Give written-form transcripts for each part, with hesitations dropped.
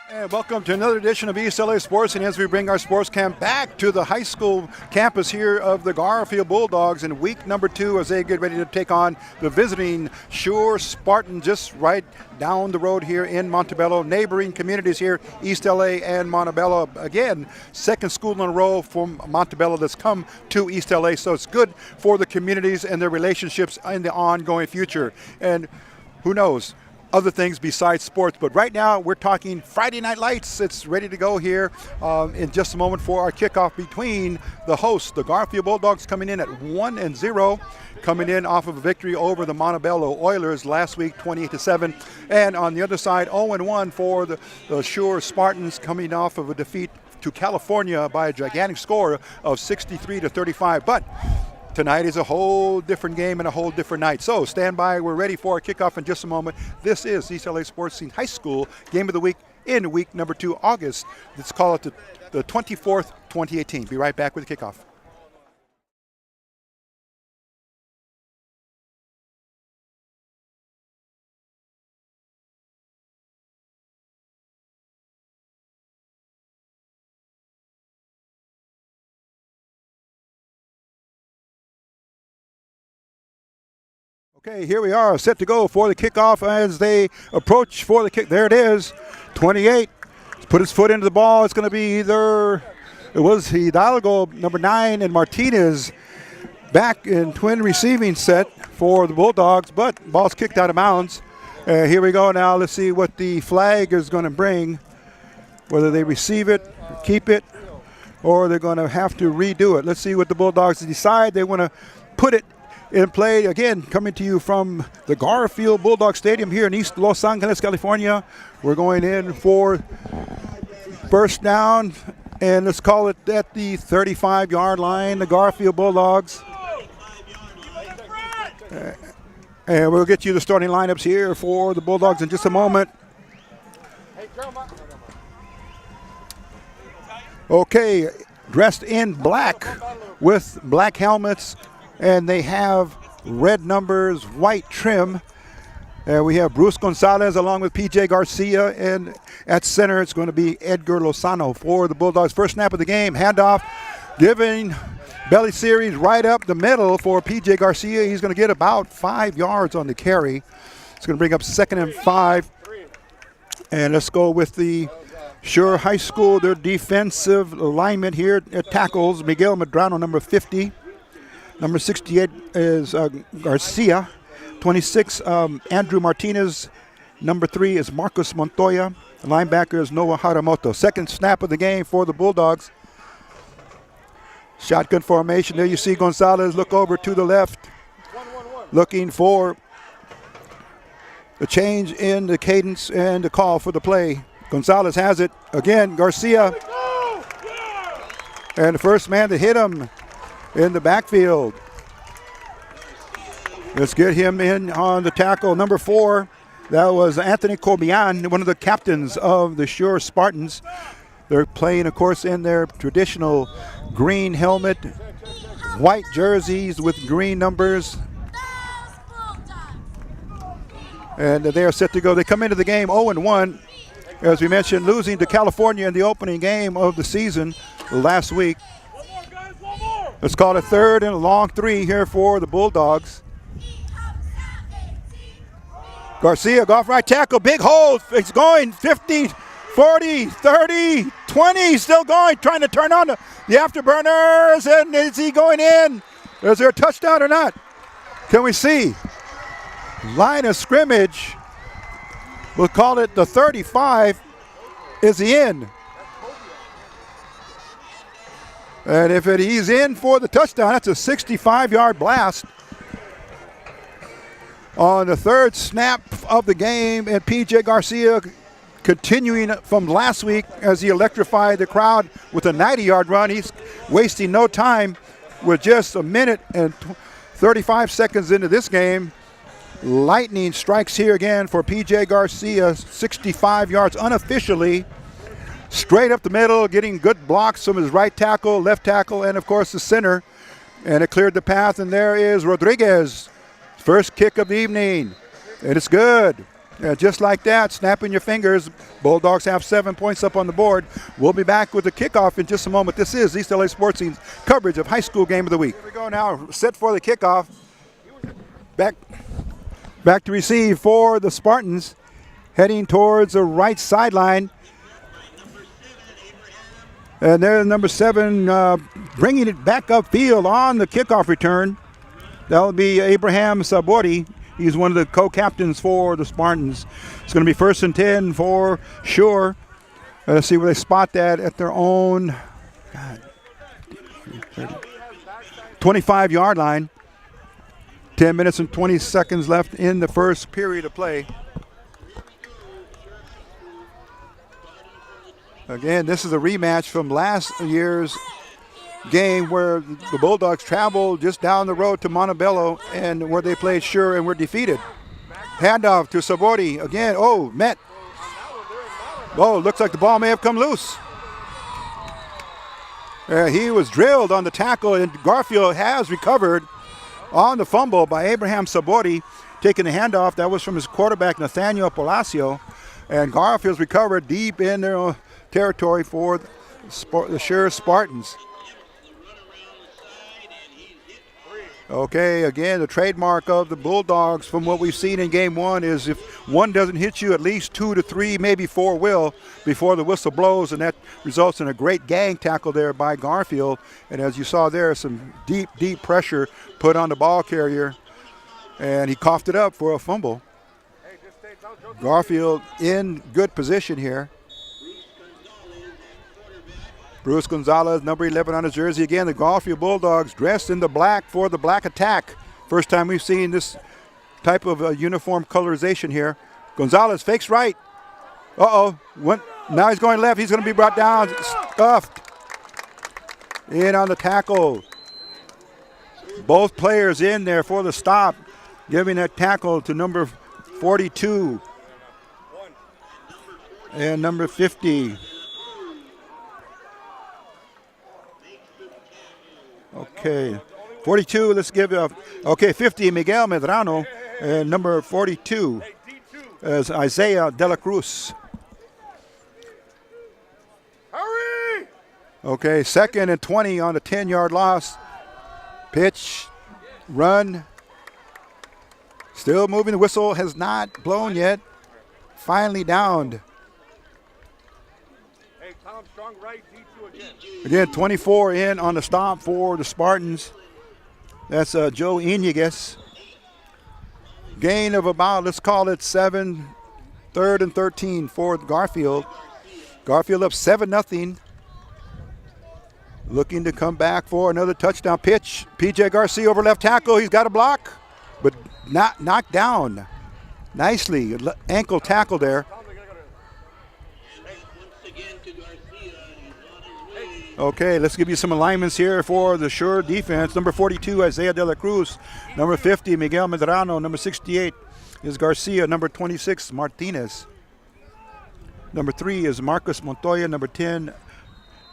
And welcome to another edition of East LA Sports. And as we bring our sports camp back to the high school campus here of the Garfield Bulldogs in week number 2 as they get ready to take on the visiting Schurr Spartans just right down the road here in Montebello. Neighboring communities here, East LA and Montebello. Again, second school in a row from Montebello that's come to East LA. So it's good for the communities and their relationships in the ongoing future. And who knows? Other things besides sports, but right now we're talking Friday Night Lights. It's ready to go here in just a moment for our kickoff between the hosts, the Garfield Bulldogs, coming in at 1-0, coming in off of a victory over the Montebello Oilers last week, 28-7, and on the other side, 0-1 for the Schurr Spartans, coming off of a defeat to California by a gigantic score of 63-35. But tonight is a whole different game and a whole different night. So stand by. We're ready for our kickoff in just a moment. This is East LA Sports Scene High School Game of the Week in week number 2, August. Let's call it the 24th, 2018. Be right back with the kickoff. Okay, here we are, set to go for the kickoff as they approach for the kick. There it is, 28. Put his foot into the ball. It's going to be either, it was Hidalgo, number 9, and Martinez back in twin receiving set for the Bulldogs, but ball's kicked out of bounds. Here we go now. Let's see what the flag is going to bring, whether they receive it, keep it, or they're going to have to redo it. Let's see what the Bulldogs decide. They want to put it in play. Again, coming to you from the Garfield Bulldog Stadium here in East Los Angeles, California. We're going in for first down, and let's call it at the 35-yard line, the Garfield Bulldogs. And we'll get you the starting lineups here for the Bulldogs in just a moment. Okay, dressed in black with black helmets, and they have red numbers, white trim. We have Bruce Gonzalez along with PJ Garcia, and at center it's going to be Edgar Lozano for the Bulldogs. First snap of the game, handoff, giving belly series right up the middle for PJ Garcia. He's going to get about 5 yards on the carry. It's going to bring up 2nd and 5. And let's go with the Schurr High School, their defensive alignment here at tackles. Miguel Medrano, number 50. Number 68 is Garcia. 26, Andrew Martinez. Number 3 is Marcos Montoya. The linebacker is Noah Haramoto. Second snap of the game for the Bulldogs. Shotgun formation. There you see Gonzalez look over to the left, looking for the change in the cadence and the call for the play. Gonzalez has it. Again, Garcia. And the first man to hit him in the backfield. Let's get him in on the tackle. Number 4, that was Anthony Corbian, one of the captains of the Schurr Spartans. They're playing, of course, in their traditional green helmet, white jerseys with green numbers. And they are set to go. They come into the game 0-1, as we mentioned, losing to California in the opening game of the season last week. Let's call it 3rd and a long 3 here for the Bulldogs. Garcia, go off right tackle, big hole. It's going 50, 40, 30, 20, still going, trying to turn on the afterburners. And is he going in? Is there a touchdown or not? Can we see? Line of scrimmage. We'll call it the 35. Is he in? And if he's in for the touchdown, that's a 65-yard blast. On the 3rd snap of the game, and P.J. Garcia continuing from last week as he electrified the crowd with a 90-yard run. He's wasting no time with just a minute and 35 seconds into this game. Lightning strikes here again for P.J. Garcia, 65 yards unofficially. Straight up the middle, getting good blocks from his right tackle, left tackle, and, of course, the center. And it cleared the path, and there is Rodriguez. First kick of the evening, and it's good. Just like that, snapping your fingers. Bulldogs have 7 points up on the board. We'll be back with the kickoff in just a moment. This is East LA Sports Scene's coverage of high school game of the week. Here we go now, set for the kickoff. Back to receive for the Spartans, heading towards the right sideline. And there's number 7 bringing it back upfield on the kickoff return. That'll be Abraham Sabori. He's one of the co-captains for the Spartans. It's going to be 1st and 10 for Schurr. Let's see where they spot that at their own 25-yard line. 10 minutes and 20 seconds left in the first period of play. Again, this is a rematch from last year's game where the Bulldogs traveled just down the road to Montebello and where they played Schurr and were defeated. Handoff to Sabori again. Oh, met. Oh, looks like the ball may have come loose. He was drilled on the tackle, and Garfield has recovered on the fumble by Abraham Sabori, taking the handoff. That was from his quarterback, Nathaniel Palacio. And Garfield's recovered deep in their territory for the Schurr Spartans. Okay, again, the trademark of the Bulldogs from what we've seen in game 1 is if one doesn't hit you, at least 2 to 3, maybe 4 will before the whistle blows, and that results in a great gang tackle there by Garfield. And as you saw there, some deep, deep pressure put on the ball carrier, and he coughed it up for a fumble. Garfield in good position here. Bruce Gonzalez, number 11 on his jersey. Again, the Garfield Bulldogs dressed in the black for the black attack. First time we've seen this type of uniform colorization here. Gonzalez fakes right. Uh-oh. Now he's going left. He's going to be brought down. Stuffed. In on the tackle. Both players in there for the stop. Giving that tackle to number 42. And number 50. Okay, 42, let's give, 50, Miguel Medrano, and number 42 is Isaiah De La Cruz. Hurry! Okay, 2nd and 20 on the 10-yard loss. Pitch, run. Still moving, the whistle has not blown yet. Finally downed. Hey, Tom Strong, right, D2 again. Again, 24 in on the stop for the Spartans. That's Joe Iñiguez. Gain of about, let's call it 7, 3rd and 13 for Garfield. Garfield up 7-0. Looking to come back for another touchdown pitch. P.J. Garcia over left tackle. He's got a block, but not knocked down. Nicely, ankle tackle there. Okay, let's give you some alignments here for the Schurr defense. Number 42, Isaiah De La Cruz. Number 50, Miguel Medrano. Number 68 is Garcia. Number 26, Martinez. Number 3 is Marcus Montoya. Number 10,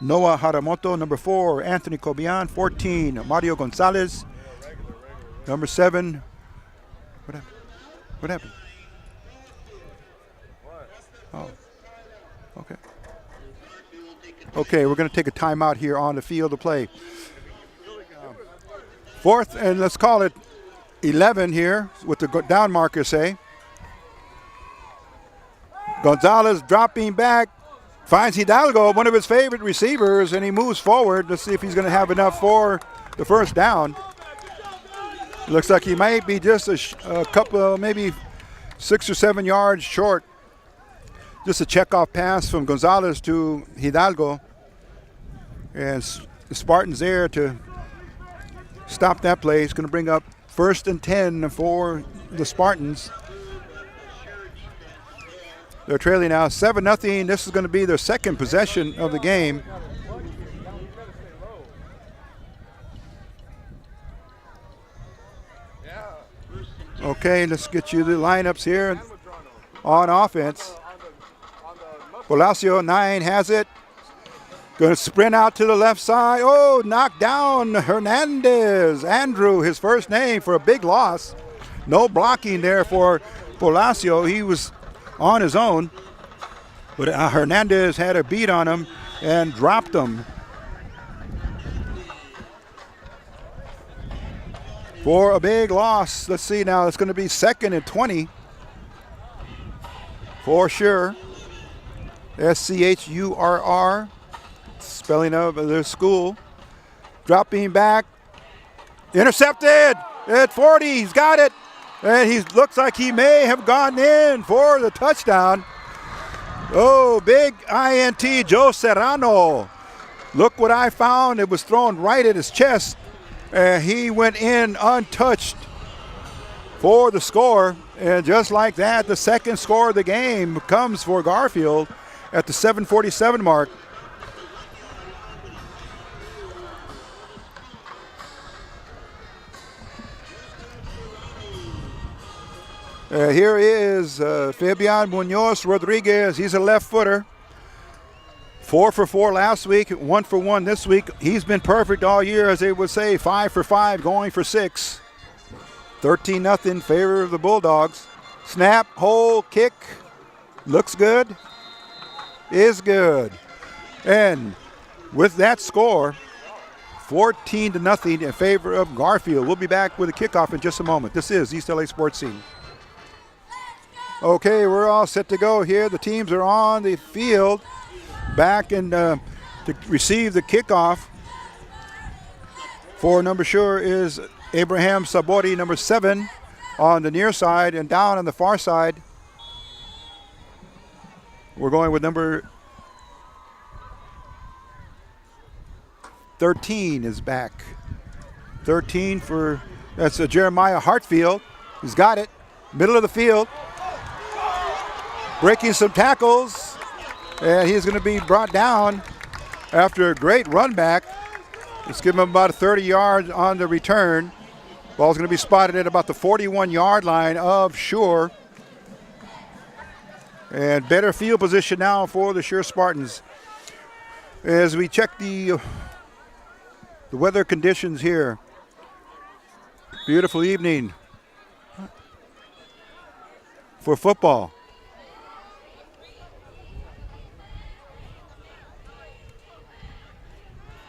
Noah Haramoto. Number 4, Anthony Cobian. 14, Mario Gonzalez. Number 7, what happened? Oh, okay. Okay, we're going to take a timeout here on the field of play. 4th, and let's call it 11 here with the down marker, say. Gonzalez dropping back, finds Hidalgo, one of his favorite receivers, and he moves forward. Let's see if he's going to have enough for the first down. Looks like he might be just a couple, maybe 6 or 7 yards short. Just a checkoff pass from Gonzalez to Hidalgo. And the Spartans there to stop that play. It's going to bring up 1st and 10 for the Spartans. They're trailing now 7-0. This is going to be their second possession of the game. Okay, let's get you the lineups here on offense. Palacio, 9, has it. Going to sprint out to the left side. Oh, knocked down Hernandez. Andrew, his first name, for a big loss. No blocking there for Palacio. He was on his own, but Hernandez had a beat on him and dropped him. For a big loss. Let's see now, it's going to be 2nd and 20 for Schurr. Schurr, spelling of their school. Dropping back, intercepted at 40, he's got it. And he looks like he may have gone in for the touchdown. Oh, big INT, Joe Serrano. Look what I found, it was thrown right at his chest. And he went in untouched for the score. And just like that, the second score of the game comes for Garfield at the 7:47 mark. Here is Fabian Munoz Rodriguez. He's a left footer. 4 for 4 last week, 1 for 1 this week. He's been perfect all year, as they would say. 5 for 5, going for 6. 13-0 in favor of the Bulldogs. Snap, hole, kick. Looks good. Is good. And with that score, 14-0 in favor of Garfield. We'll be back with a kickoff in just a moment. This is East LA Sports Scene. Okay, we're all set to go here. The teams are on the field. Back and to receive the kickoff for number Schurr is Abraham Sabori, number 7, on the near side, and down on the far side, we're going with number 13 is back. 13 for, that's Jeremiah Hartfield. He's got it, middle of the field, breaking some tackles. And he's going to be brought down after a great run back. Let's give him about 30 yards on the return. Ball's going to be spotted at about the 41-yard line of Schurr. And better field position now for the Schurr Spartans. As we check the weather conditions here. Beautiful evening for football.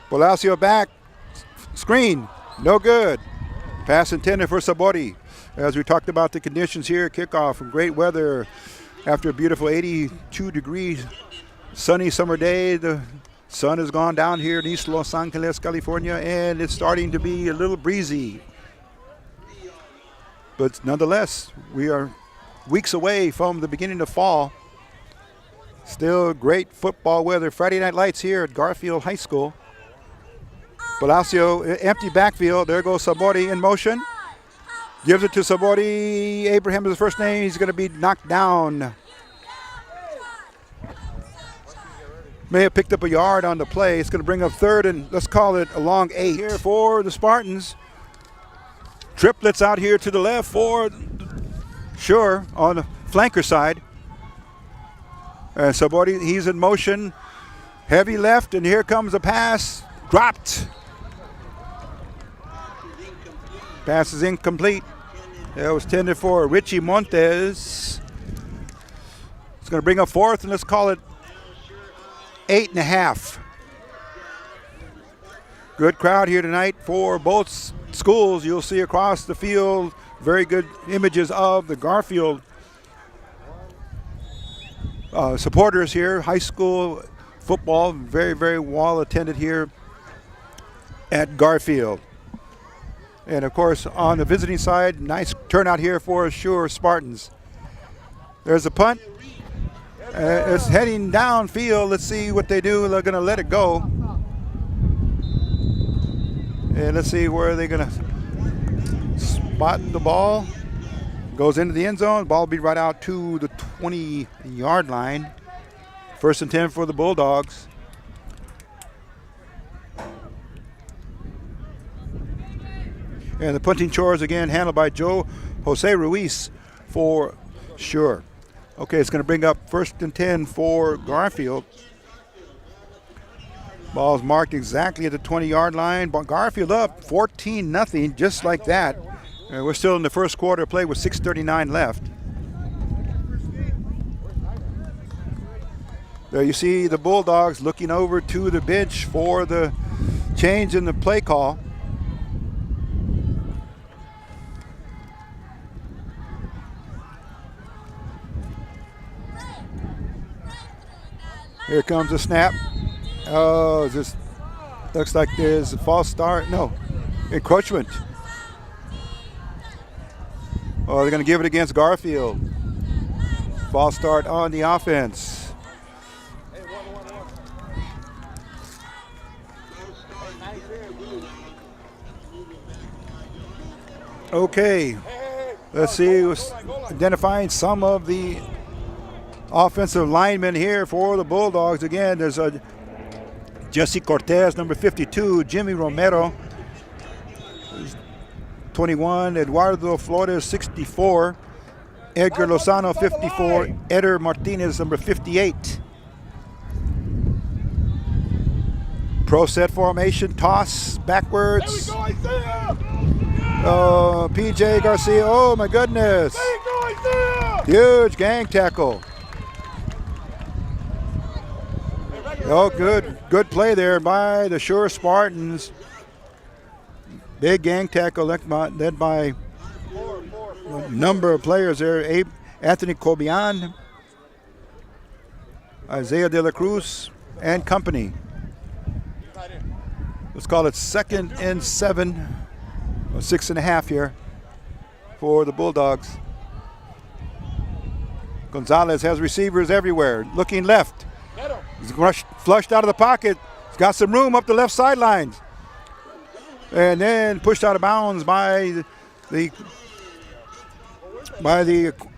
Palacio back, screen, no good. Pass intended for Sabori. As we talked about the conditions here, kickoff from great weather after a beautiful 82 degrees sunny summer day. The sun has gone down here in East Los Angeles, California, and it's starting to be a little breezy. But nonetheless, we are weeks away from the beginning of fall. Still great football weather. Friday Night Lights here at Garfield High School. Palacio, empty backfield. There goes Sabori in motion. Gives it to Sabori. Abraham is his first name. He's going to be knocked down. May have picked up a yard on the play. It's going to bring up 3rd and let's call it a long 8 here for the Spartans. Triplets out here to the left for Schurr on the flanker side. And Sabori, he's in motion. Heavy left, and here comes a pass. Dropped. Pass is incomplete. That was tended for Richie Montes. It's going to bring up 4th, and let's call it 8.5. Good crowd here tonight for both schools. You'll see across the field very good images of the Garfield supporters here. High school football, very, very well attended here at Garfield. And of course, on the visiting side, nice turnout here for Schurr Spartans. There's a punt. It's heading downfield. Let's see what they do. They're going to let it go. And let's see where they're going to spot the ball. Goes into the end zone. Ball will be right out to the 20-yard line. 1st and 10 for the Bulldogs. And the punting chores again handled by Jose Ruiz for Schurr. Okay, it's going to bring up 1st and 10 for Garfield. Ball's marked exactly at the 20-yard line. But Garfield up 14-0, just like that. We're still in the first quarter of play with 6:39 left. There you see the Bulldogs looking over to the bench for the change in the play call. Here comes the snap. Oh, this looks like there's a false start. No, encroachment. Oh, they're going to give it against Garfield. False start on the offense. Okay, let's see. Identifying some of the offensive linemen here for the Bulldogs. Again, there's a Jesse Cortez, number 52, Jimmy Romero, 21, Eduardo Flores, 64, Edgar Lozano, 54, Eder Martinez, number 58. Pro set formation, toss backwards. PJ Garcia, oh my goodness. Huge gang tackle. Oh, good play there by the Schurr Spartans. Big gang tackle led by a number of players there. Anthony Cobian, Isaiah De La Cruz, and company. Let's call it 2nd and 7, or 6.5 here for the Bulldogs. Gonzalez has receivers everywhere. Looking left. He's flushed out of the pocket. He's got some room up the left sidelines. And then pushed out of bounds by the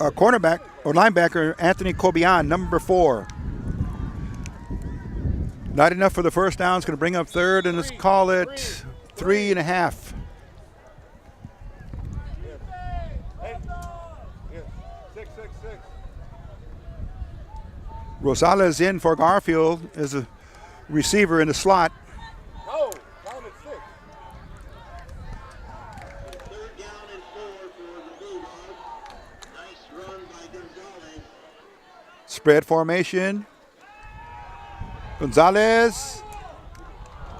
cornerback or linebacker, Anthony Cobian, number 4. Not enough for the first down. It's going to bring up 3rd, and let's call it 3.5. Rosales in for Garfield as a receiver in the slot. No, down at 6. 3rd down and 4 for the Bulldogs. Nice run by Gonzalez. Spread formation. Gonzalez.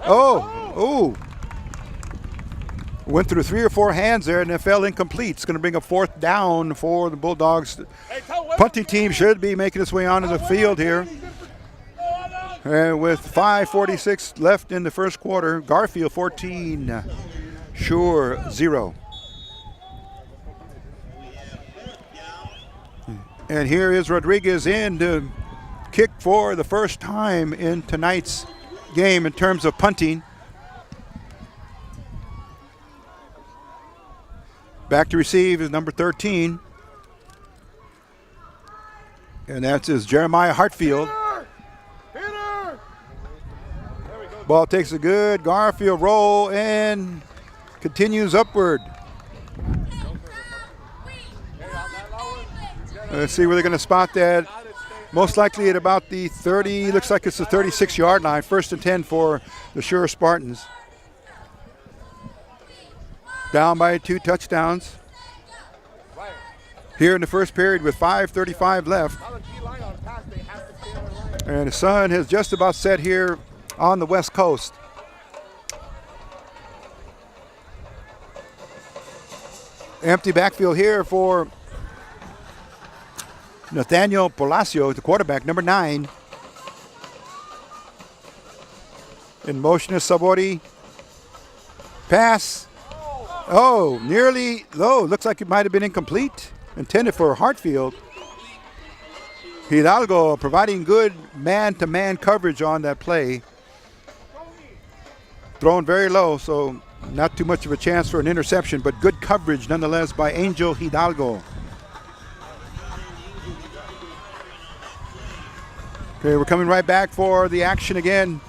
Oh. Went through 3 or 4 hands there and it fell incomplete. It's going to bring a 4th down for the Bulldogs. Punting team should be making its way onto the field here. And with 5:46 left in the first quarter, Garfield 14, Schurr 0. And here is Rodriguez in to kick for the first time in tonight's game in terms of punting. Back to receive is number 13. And that's Jeremiah Hartfield. Ball takes a good Garfield roll and continues upward. Let's see where they're going to spot that. Most likely at about the 30, looks like it's the 36-yard line. 1st and 10 for the Schurr Spartans. Down by 2 touchdowns. Here in the first period with 5:35 left. And the sun has just about set here on the West Coast. Empty backfield here for Nathaniel Palacio, the quarterback, number 9. In motion is Sabori. Pass. Oh, nearly low. Looks like it might have been incomplete. Intended for Hartfield. Hidalgo providing good man-to-man coverage on that play. Thrown very low, so not too much of a chance for an interception, but good coverage nonetheless by Angel Hidalgo. Okay, we're coming right back for the action again.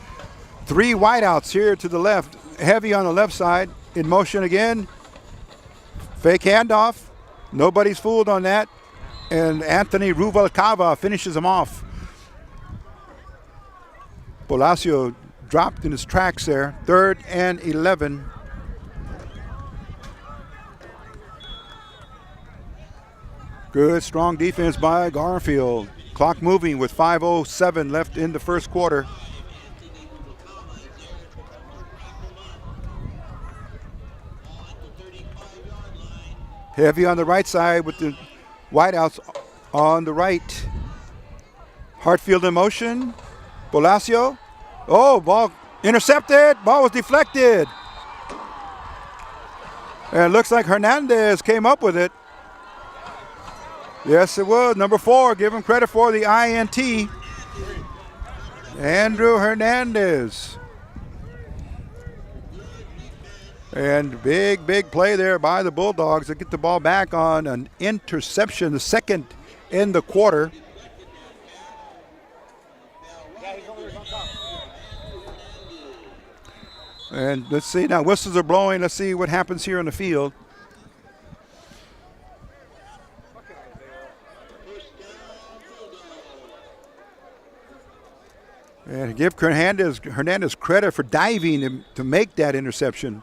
3 wideouts here to the left. Heavy on the left side. In motion again. Fake handoff. Nobody's fooled on that. And Anthony Ruvalcava finishes him off. Palacio dropped in his tracks there. 3rd and 11. Good, strong defense by Garfield. Clock moving with 5:07 left in the first quarter. Heavy on the right side with the wideouts on the right. Hartfield in motion. Bolacio. Oh, ball intercepted. Ball was deflected. And it looks like Hernandez came up with it. Yes, it was. Number 4, give him credit for the INT. Andrew Hernandez. And big play there by the Bulldogs to get the ball back on an interception, the second in the quarter. And let's see now, whistles are blowing. Let's see what happens here on the field. And give Hernandez credit for diving to make that interception.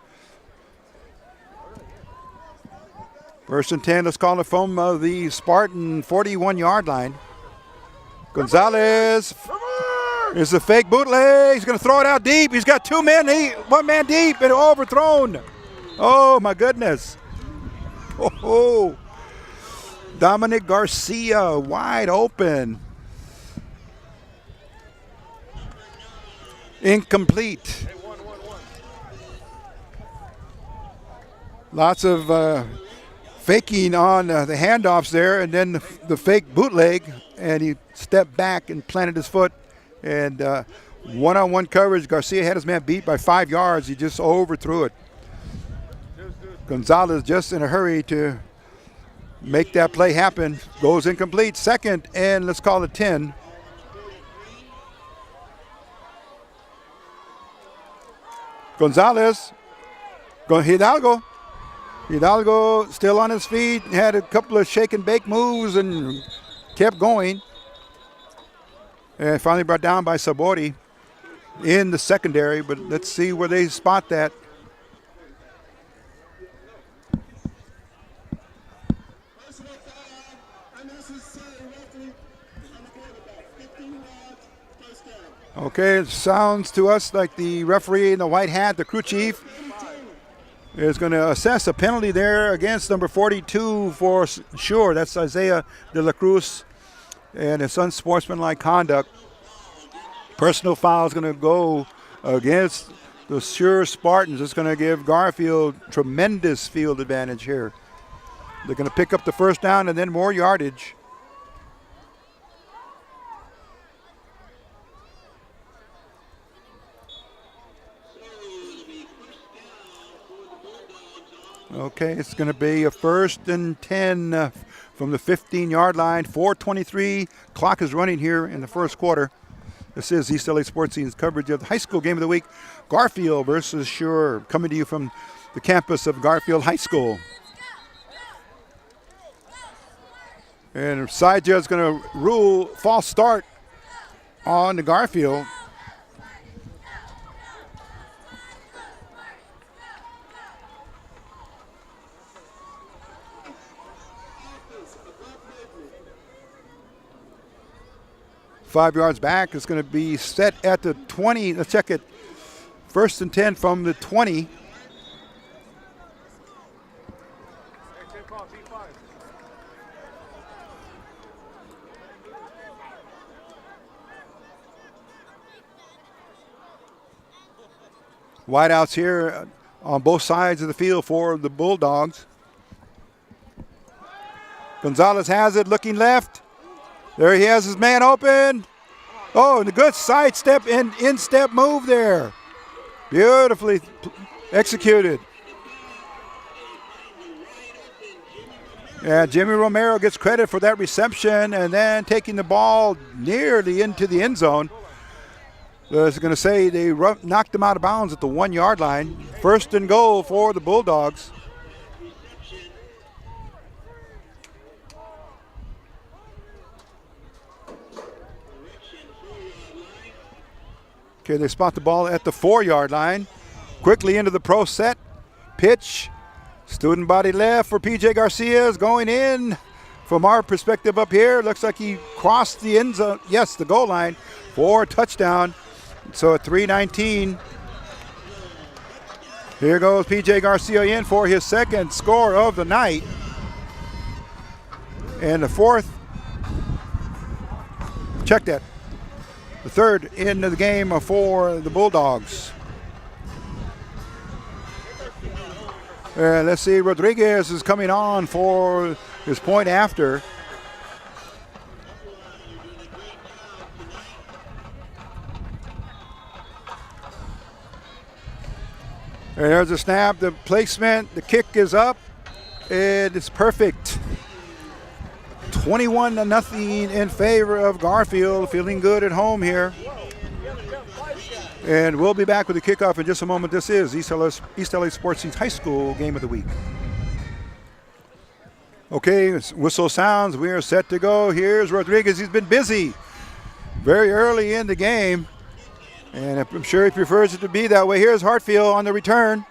First and 10, let's call it from the Spartan 41-yard line. Gonzalez is a fake bootleg. He's going to throw it out deep. He's got one man deep, and overthrown. Oh, my goodness. Oh, Dominic Garcia wide open. Incomplete. Lots of faking on the handoffs there, and then the fake bootleg, and he stepped back and planted his foot. And one-on-one coverage, Garcia had his man beat by 5 yards. He just overthrew it. Gonzalez just in a hurry to make that play happen. Goes incomplete. Second, and let's call it 10. Gonzalez, Hidalgo still on his feet, had a couple of shake and bake moves and kept going. And finally brought down by Sabori in the secondary, but let's see where they spot that. Okay, it sounds to us like the referee in the white hat, the crew chief, is going to assess a penalty there against number 42 for Schurr. That's Isaiah de la Cruz, and it's unsportsmanlike conduct. Personal foul is going to go against the Schurr Spartans. It's going to give Garfield tremendous field advantage here. They're going to pick up the first down and then more yardage. Okay, it's going to be a 1st and 10 from the 15-yard line. 4:23. Clock is running here in the first quarter. This is East LA Sports Scene's coverage of the high school game of the week. Garfield versus Schurr, coming to you from the campus of Garfield High School. And side judge is going to rule false start on the Garfield. .5 yards back. It's going to be set at the 20. Let's check it. 1st and 10 from the 20. Wideouts here on both sides of the field for the Bulldogs. Gonzalez has it, looking left. There he has his man open. Oh, and a good sidestep and in-step move there. Beautifully executed. Yeah, Jimmy Romero gets credit for that reception and then taking the ball nearly into the end zone. I was going to say they knocked him out of bounds at the 1 yard line. 1st and goal for the Bulldogs. Okay, they spot the ball at the 4 yard line. Quickly into the pro set. Pitch. Student body left for PJ Garcia is going in from our perspective up here, looks like he crossed the end zone. Yes, the goal line for a touchdown. So at 3:19. Here goes P.J. Garcia in for his second score of the night. And the fourth, check that, the third in the game for the Bulldogs. Let's see, Rodriguez is coming on for his point after. And there's a snap, the placement, the kick is up, and it's perfect. 21-0 in favor of Garfield, feeling good at home here. And we'll be back with the kickoff in just a moment. This is East LA Sports Team's High School Game of the Week. Okay, whistle sounds, we are set to go. Here's Rodriguez, he's been busy very early in the game. And I'm sure he prefers it to be that way. Here's Hartfield on the return.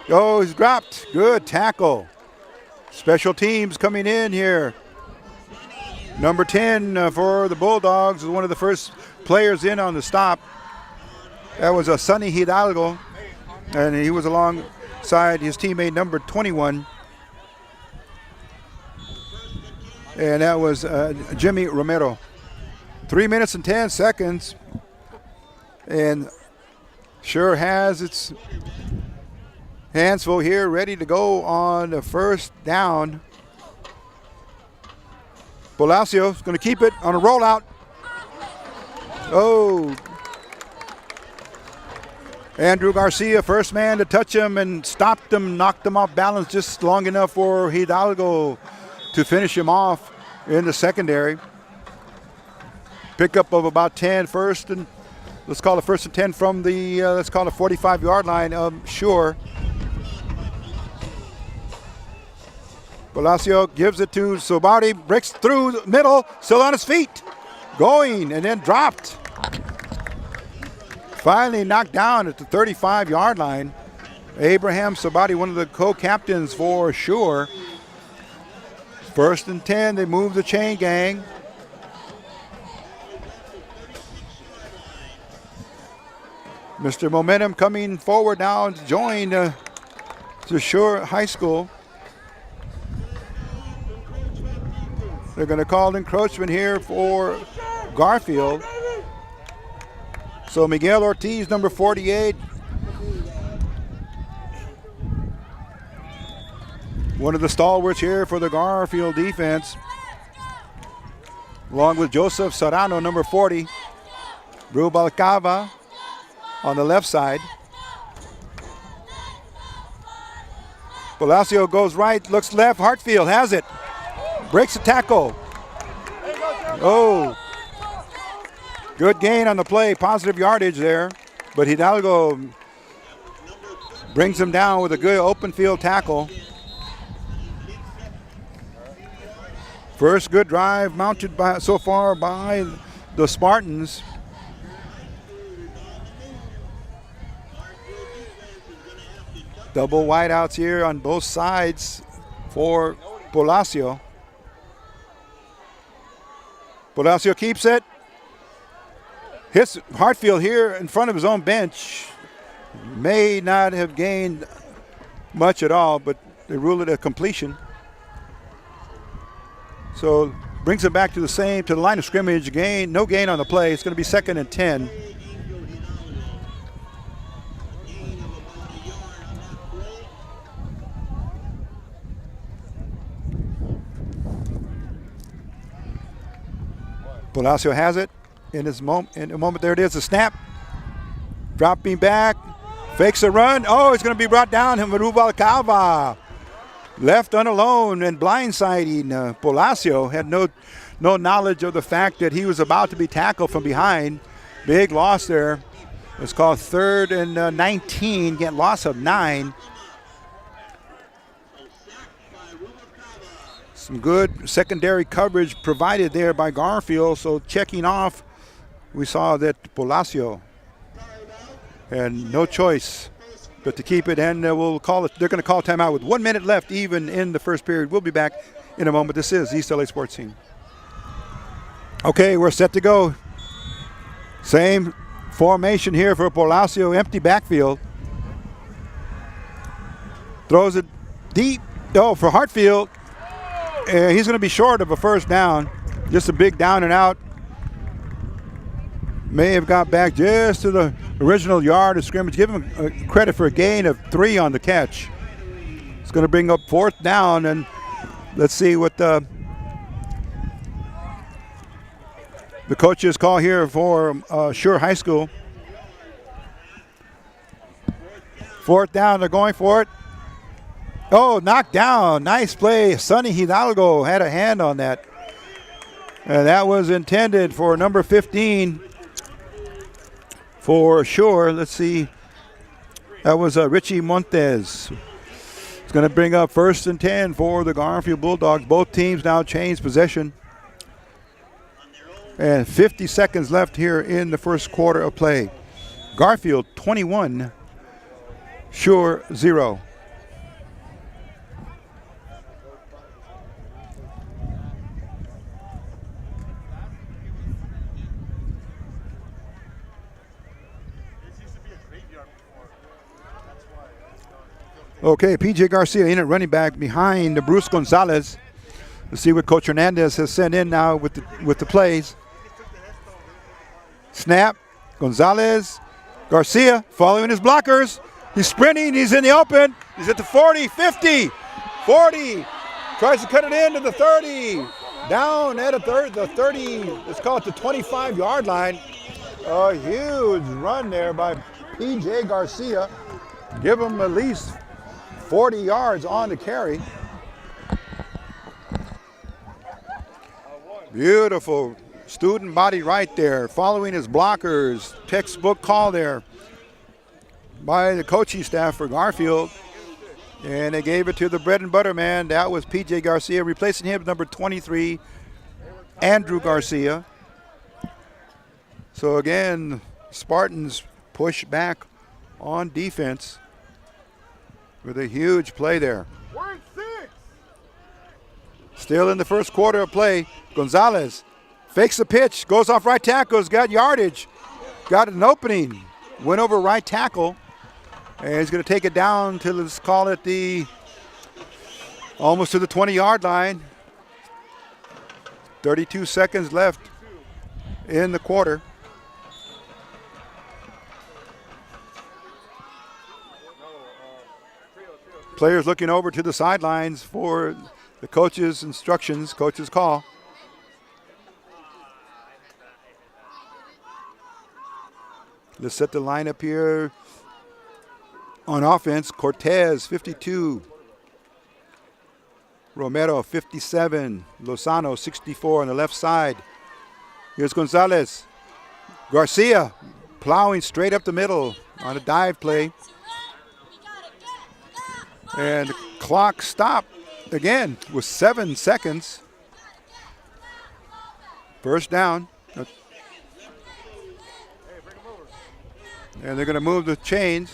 Oh, he's dropped. Good tackle. Special teams coming in here. Number 10 for the Bulldogs is one of the first players in on the stop. That was a Sonny Hidalgo, and he was alongside his teammate number 21. And that was Jimmy Romero. 3 minutes and 10 seconds. And Schurr has its hands full here, ready to go on the first down. Palacio is going to keep it on a rollout. Oh. Andrew Garcia, first man to touch him and stopped him, knocked him off balance just long enough for Hidalgo to finish him off in the secondary. Pickup of about 10 first, and let's call it first and 10 from the, let's call it 45-yard line of Schurr. Palacio gives it to Sobari, breaks through the middle, still on his feet, going, and then dropped. Finally knocked down at the 35-yard line. Abraham Sobari, one of the co-captains for Schurr. First and 10, they move the chain gang. Mr. Momentum coming forward now to join to Schurr High School. They're going to call encroachment here for Garfield. So Miguel Ortiz, number 48. One of the stalwarts here for the Garfield defense. Along with Joseph Serrano, number 40. Rubalcava on the left side. Palacio goes right, looks left. Hartfield has it. Breaks the tackle. Oh. Good gain on the play. Positive yardage there. But Hidalgo brings him down with a good open field tackle. First good drive mounted so far by the Spartans. Double wideouts here on both sides for Palacio. Palacio keeps it. Hits Hartfield here in front of his own bench. May not have gained much at all, but they rule it a completion. So brings it back to the line of scrimmage. No gain on the play. It's going to be 2nd and 10. Palacio has it in a moment. There it is, a snap. Dropping back, fakes a run. Oh, it's going to be brought down. Rubalcava left alone and blindsiding. Palacio had no knowledge of the fact that he was about to be tackled from behind. Big loss there. It's called 3rd and 19. Get loss of 9. Some good secondary coverage provided there by Garfield. So checking off, we saw that Palacio had no choice but to keep it, and we'll call it. They're going to call timeout with 1 minute left, even in the first period. We'll be back in a moment. This is East LA Sports Scene. Okay, we're set to go. Same formation here for Palacio, empty backfield. Throws it deep. Oh, for Hartfield. He's going to be short of a first down. Just a big down and out. May have got back just to the original yard of scrimmage. Give him credit for a gain of 3 on the catch. It's going to bring up 4th down, and let's see what the coaches call here for Schurr High School. 4th down, they're going for it. Oh, knocked down. Nice play. Sonny Hidalgo had a hand on that. And that was intended for number 15 for Schurr. Let's see. That was Richie Montes. It's going to bring up 1st and 10 for the Garfield Bulldogs. Both teams now change possession. And 50 seconds left here in the first quarter of play. Garfield 21, Schurr 0. Okay, P.J. Garcia in at running back behind Bruce Gonzalez. Let's see what Coach Hernandez has sent in now with the plays. Snap, Gonzalez, Garcia following his blockers. He's sprinting, he's in the open. He's at the 40, 50, 40. Tries to cut it into the 30. Down at the 30, let's call it the 25-yard line. A huge run there by P.J. Garcia. Give him at least 40 yards on the carry. Beautiful student body right there, following his blockers. Textbook call there by the coaching staff for Garfield. And they gave it to the bread and butter man. That was P.J. Garcia. Replacing him, number 23, Andrew Garcia. So again, Spartans push back on defense with a huge play there. Still in the first quarter of play, Gonzalez fakes the pitch, goes off right tackle, has got yardage, got an opening, went over right tackle, and he's going to take it down to, let's call it almost to the 20-yard line. 32 seconds left in the quarter. Players looking over to the sidelines for the coach's instructions, coach's call. Let's set the lineup here. On offense, Cortez, 52. Romero, 57. Lozano, 64 on the left side. Here's Gonzalez. Garcia plowing straight up the middle on a dive play. And the clock stopped again with 7 seconds. First down. And they're going to move the chains.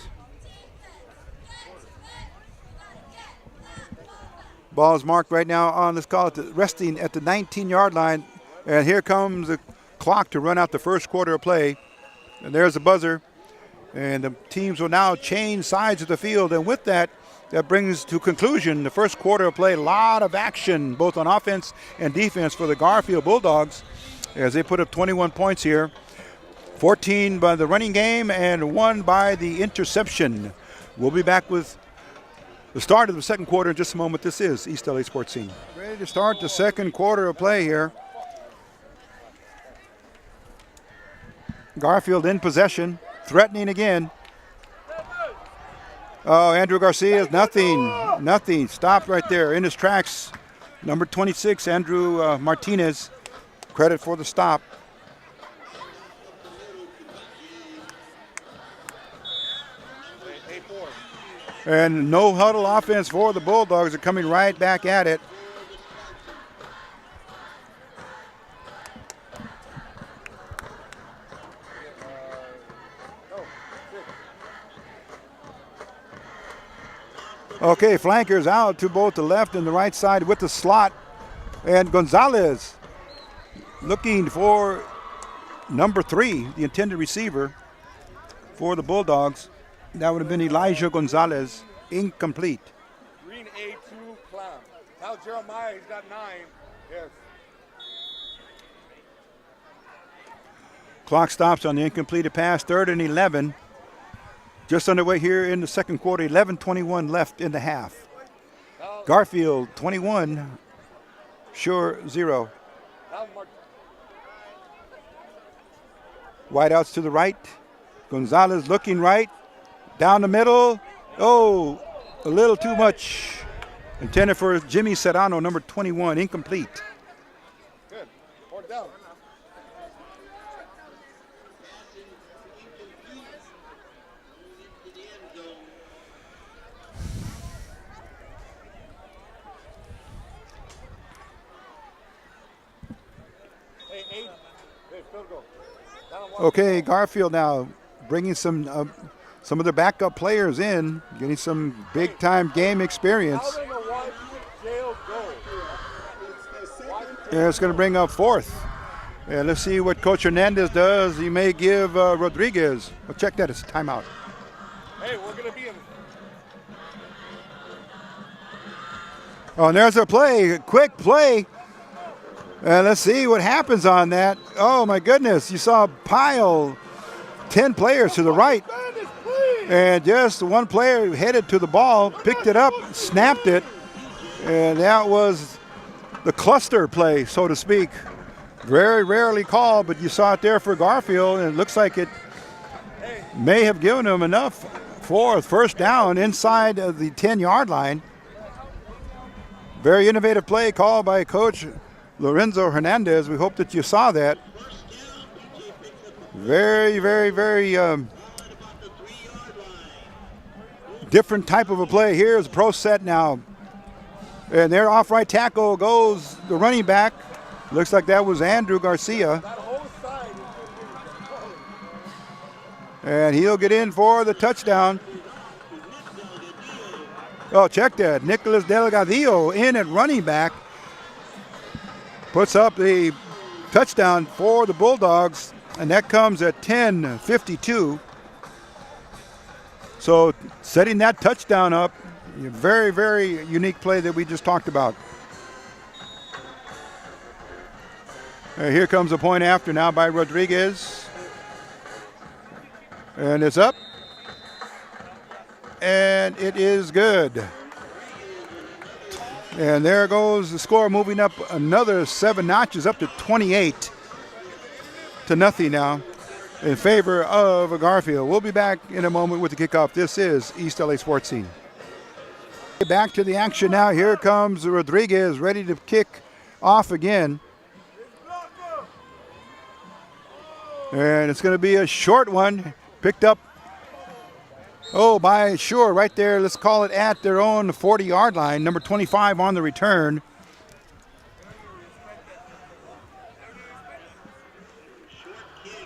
Ball is marked right now on, let's call it, resting at the 19-yard line. And here comes the clock to run out the first quarter of play. And there's the buzzer. And the teams will now change sides of the field. And with that, that brings to conclusion the first quarter of play. A lot of action, both on offense and defense for the Garfield Bulldogs as they put up 21 points here. 14 by the running game and 1 by the interception. We'll be back with the start of the second quarter in just a moment. This is East LA Sports Scene. Ready to start the second quarter of play here. Garfield in possession, threatening again. Oh, Andrew Garcia, nothing. Stopped right there in his tracks. Number 26, Andrew Martinez, credit for the stop. And no huddle offense for the Bulldogs. Are coming right back at it. Okay, flankers out to both the left and the right side with the slot. And Gonzalez looking for number 3, the intended receiver for the Bulldogs. That would have been Elijah Gonzalez, incomplete. Green A2 Clown. Now Jeremiah, he's got 9. Yes. Clock stops on the incompleted pass, 3rd and 11. Just underway here in the second quarter, 11:21 left in the half. Garfield 21, Schurr 0. Wideouts to the right. Gonzalez looking right. Down the middle. Oh, a little too much. Intended for Jimmy Serrano, number 21, incomplete. Good. Or down. Hey, field goal. Okay, Garfield now bringing some of the backup players in, getting some big-time game experience. Yeah, it's going to bring up 4th. And let's see what Coach Hernandez does. He may give Rodriguez. Well, check that. It's a timeout. Hey, we're going to be in. Oh, and there's a play, a quick play. And let's see what happens on that. Oh, my goodness. You saw a pile, 10 players to the right. And just one player headed to the ball, picked it up, snapped it. And that was the cluster play, so to speak. Very rarely called, but you saw it there for Garfield, and it looks like it may have given him enough for first down inside of the 10-yard line. Very innovative play called by Coach Lorenzo Hernandez. We hope that you saw that. Very, very, very different type of a play. Here's a pro set now. And there off right tackle goes the running back. Looks like that was Andrew Garcia. And he'll get in for the touchdown. Oh, check that. Nicholas Delgadillo in at running back. Puts up the touchdown for the Bulldogs, and that comes at 10:52. So setting that touchdown up, a very, very unique play that we just talked about. Here comes a point after now by Rodriguez. And it's up. And it is good. And there goes the score, moving up another 7 notches, up to 28-0 now in favor of Garfield. We'll be back in a moment with the kickoff. This is East LA Sports Scene. Back to the action now. Here comes Rodriguez, ready to kick off again. And it's going to be a short one, picked up by Schurr right there. Let's call it at their own 40-yard line. Number 25 on the return.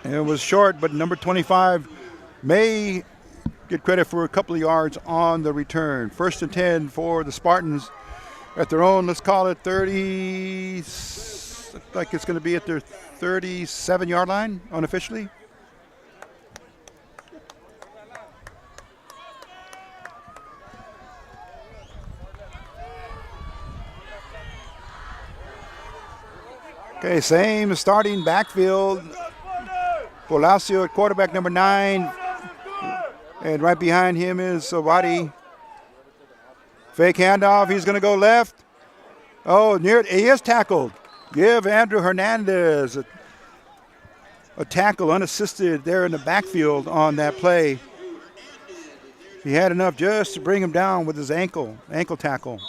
And it was short, but number 25 may get credit for a couple of yards on the return. 1st and 10 for the Spartans at their own, let's call it 30, looks like it's going to be at their 37-yard line unofficially. Okay, same starting backfield. Palacio at quarterback, number 9. And right behind him is Sawadi. Fake handoff, he's going to go left. Oh, he is tackled. Give Andrew Hernandez a tackle unassisted there in the backfield on that play. He had enough just to bring him down with his ankle tackle.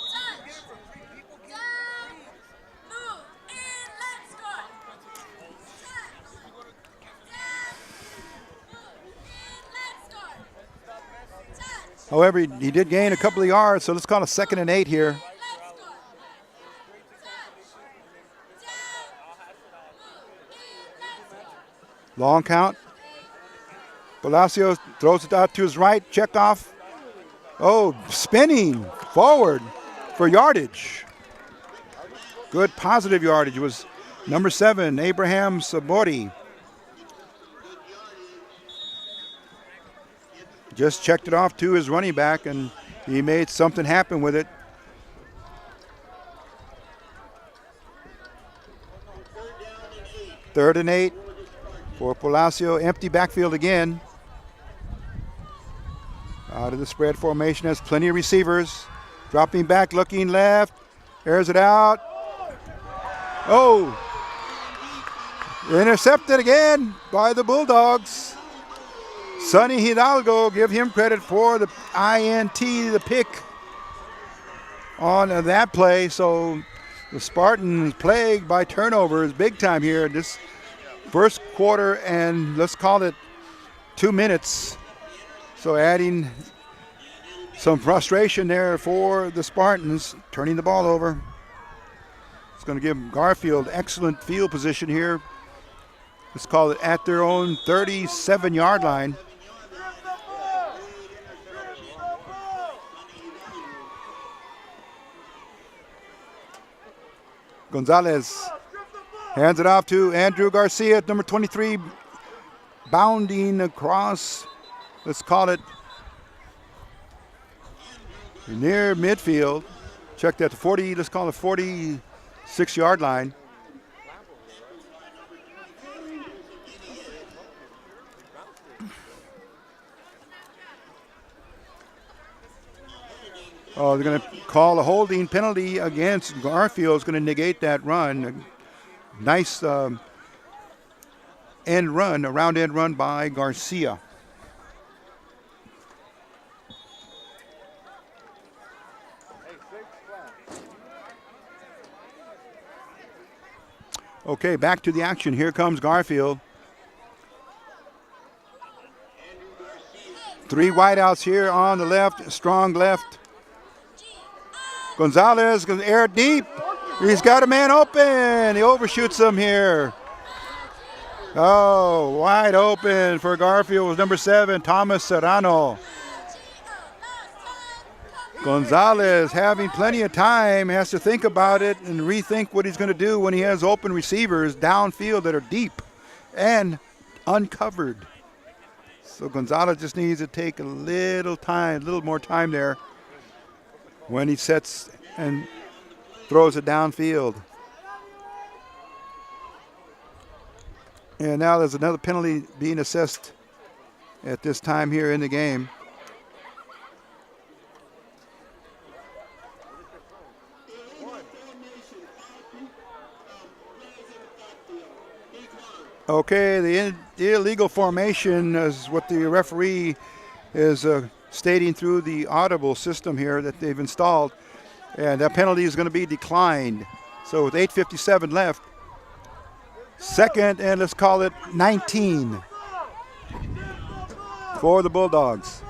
However, he did gain a couple of yards, so let's call it 2nd and 8 here. Long count. Palacio throws it out to his right. Check off. Oh, spinning. forward for yardage. Good positive yardage was number 7, Abraham Sabori. Just checked it off to his running back, and he made something happen with it. Third and 8 for Palacio. Empty backfield again. Out of the spread formation, has plenty of receivers. Dropping back, looking left. Airs it out. Oh! Intercepted again by the Bulldogs. Sonny Hidalgo, give him credit for the INT, the pick on that play. So the Spartans plagued by turnovers big time here in this first quarter, and let's call it 2 minutes. So adding some frustration there for the Spartans, turning the ball over. It's going to give Garfield excellent field position here. Let's call it at their own 37-yard line. Gonzalez hands it off to Andrew Garcia, number 23, bounding across, let's call it near midfield. Check that, 40, let's call it 46-yard line. Oh, they're going to call a holding penalty against Garfield. Is going to negate that run. A nice end run, a round end run by Garcia. Okay, back to the action. Here comes Garfield. 3 wideouts here on the left, strong left. Gonzalez going to air it deep. He's got a man open. He overshoots him here. Oh, wide open for Garfield was number 7, Thomas Serrano. Gonzalez having plenty of time, has to think about it and rethink what he's going to do when he has open receivers downfield that are deep and uncovered. So Gonzalez just needs to take a little more time there when he sets and throws it downfield. And now there's another penalty being assessed at this time here in the game. Okay, the illegal formation is what the referee is stating through the audible system here that they've installed, and that penalty is going to be declined. So with 8:57 left, second and let's call it 19 for the Bulldogs.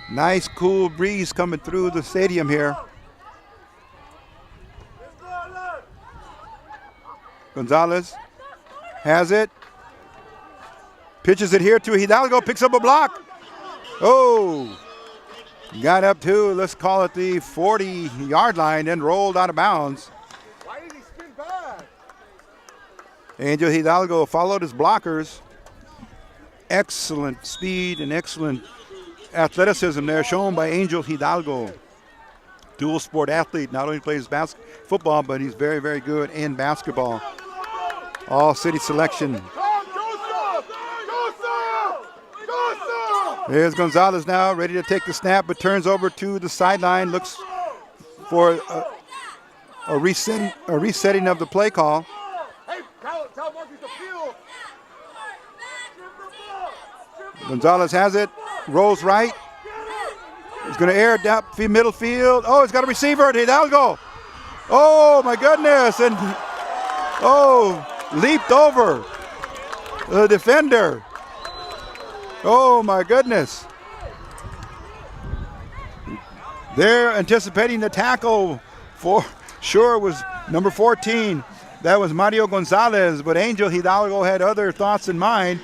Nice cool breeze coming through the stadium here. Gonzalez has it. Pitches it here to Hidalgo, picks up a block. Oh, got up to, let's call it the 40-yard line and rolled out of bounds. Why did he spin back? Angel Hidalgo followed his blockers. Excellent speed and excellent athleticism there shown by Angel Hidalgo. Dual sport athlete, not only plays football, but he's very, very good in basketball. All city selection. There's Gonzalez now, ready to take the snap, but turns over to the sideline, looks for a resetting of the play call. Gonzalez has it, rolls right. He's going to air it down middle field. Oh, he's got a receiver at Hidalgo. Oh, my goodness. And, leaped over the defender. Oh, my goodness. They're anticipating the tackle for Schurr was number 14. That was Mario Gonzalez, but Angel Hidalgo had other thoughts in mind.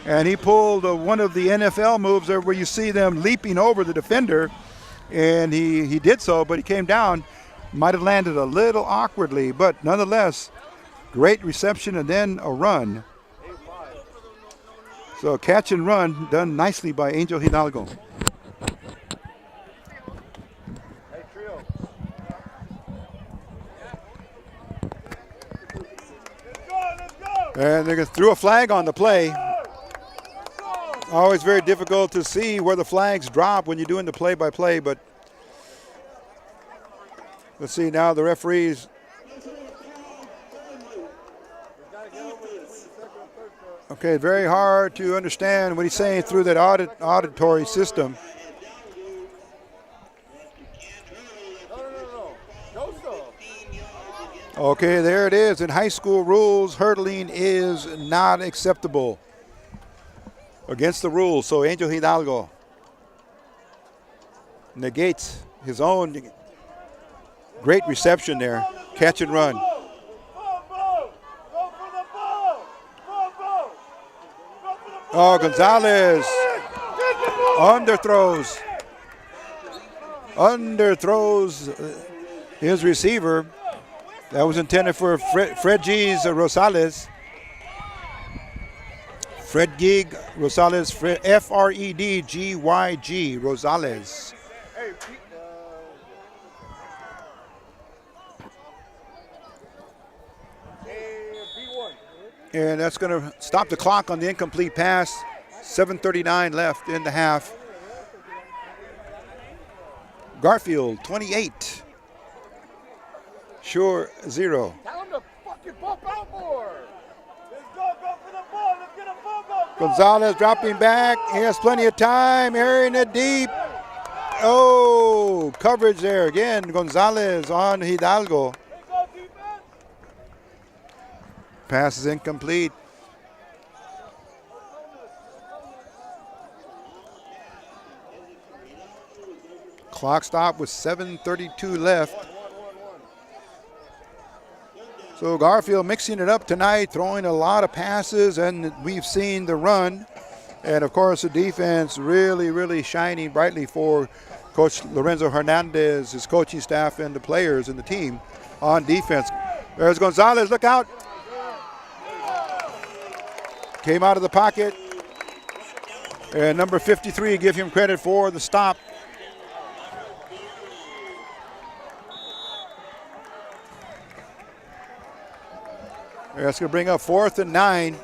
And he pulled one of the NFL moves there where you see them leaping over the defender. And he did so, but he came down. Might have landed a little awkwardly, but nonetheless, great reception and then a run. So catch and run done nicely by Angel Hidalgo. And they threw a flag on the play. Always very difficult to see where the flags drop when you're doing the play-by-play, but let's see now the referees. Okay, very hard to understand what he's saying through that auditory system. Okay, there it is. In high school rules, hurdling is not acceptable. Against the rules, so Angel Hidalgo negates his own great reception there. Catch and run. Oh, Gonzalez underthrows his receiver. That was intended for Fred G's Rosales. Fred Gig Rosales, Fredgyg Rosales. And that's going to stop the clock on the incomplete pass. 7:39 left in the half. Garfield 28. Schurr 0. Tell him to fucking pump out more. Let's go for the ball. Let's get a ball. Gonzalez dropping back. He has plenty of time. Airing it deep. Oh, coverage there again. Gonzalez on Hidalgo. Pass is incomplete. Clock stop with 7:32 left. So Garfield mixing it up tonight, throwing a lot of passes, and we've seen the run. And of course the defense really, really shining brightly for Coach Lorenzo Hernandez, his coaching staff, and the players and the team on defense. There's Gonzalez, look out. Came out of the pocket. And number 53, give him credit for the stop. That's going to bring up 4th and 9.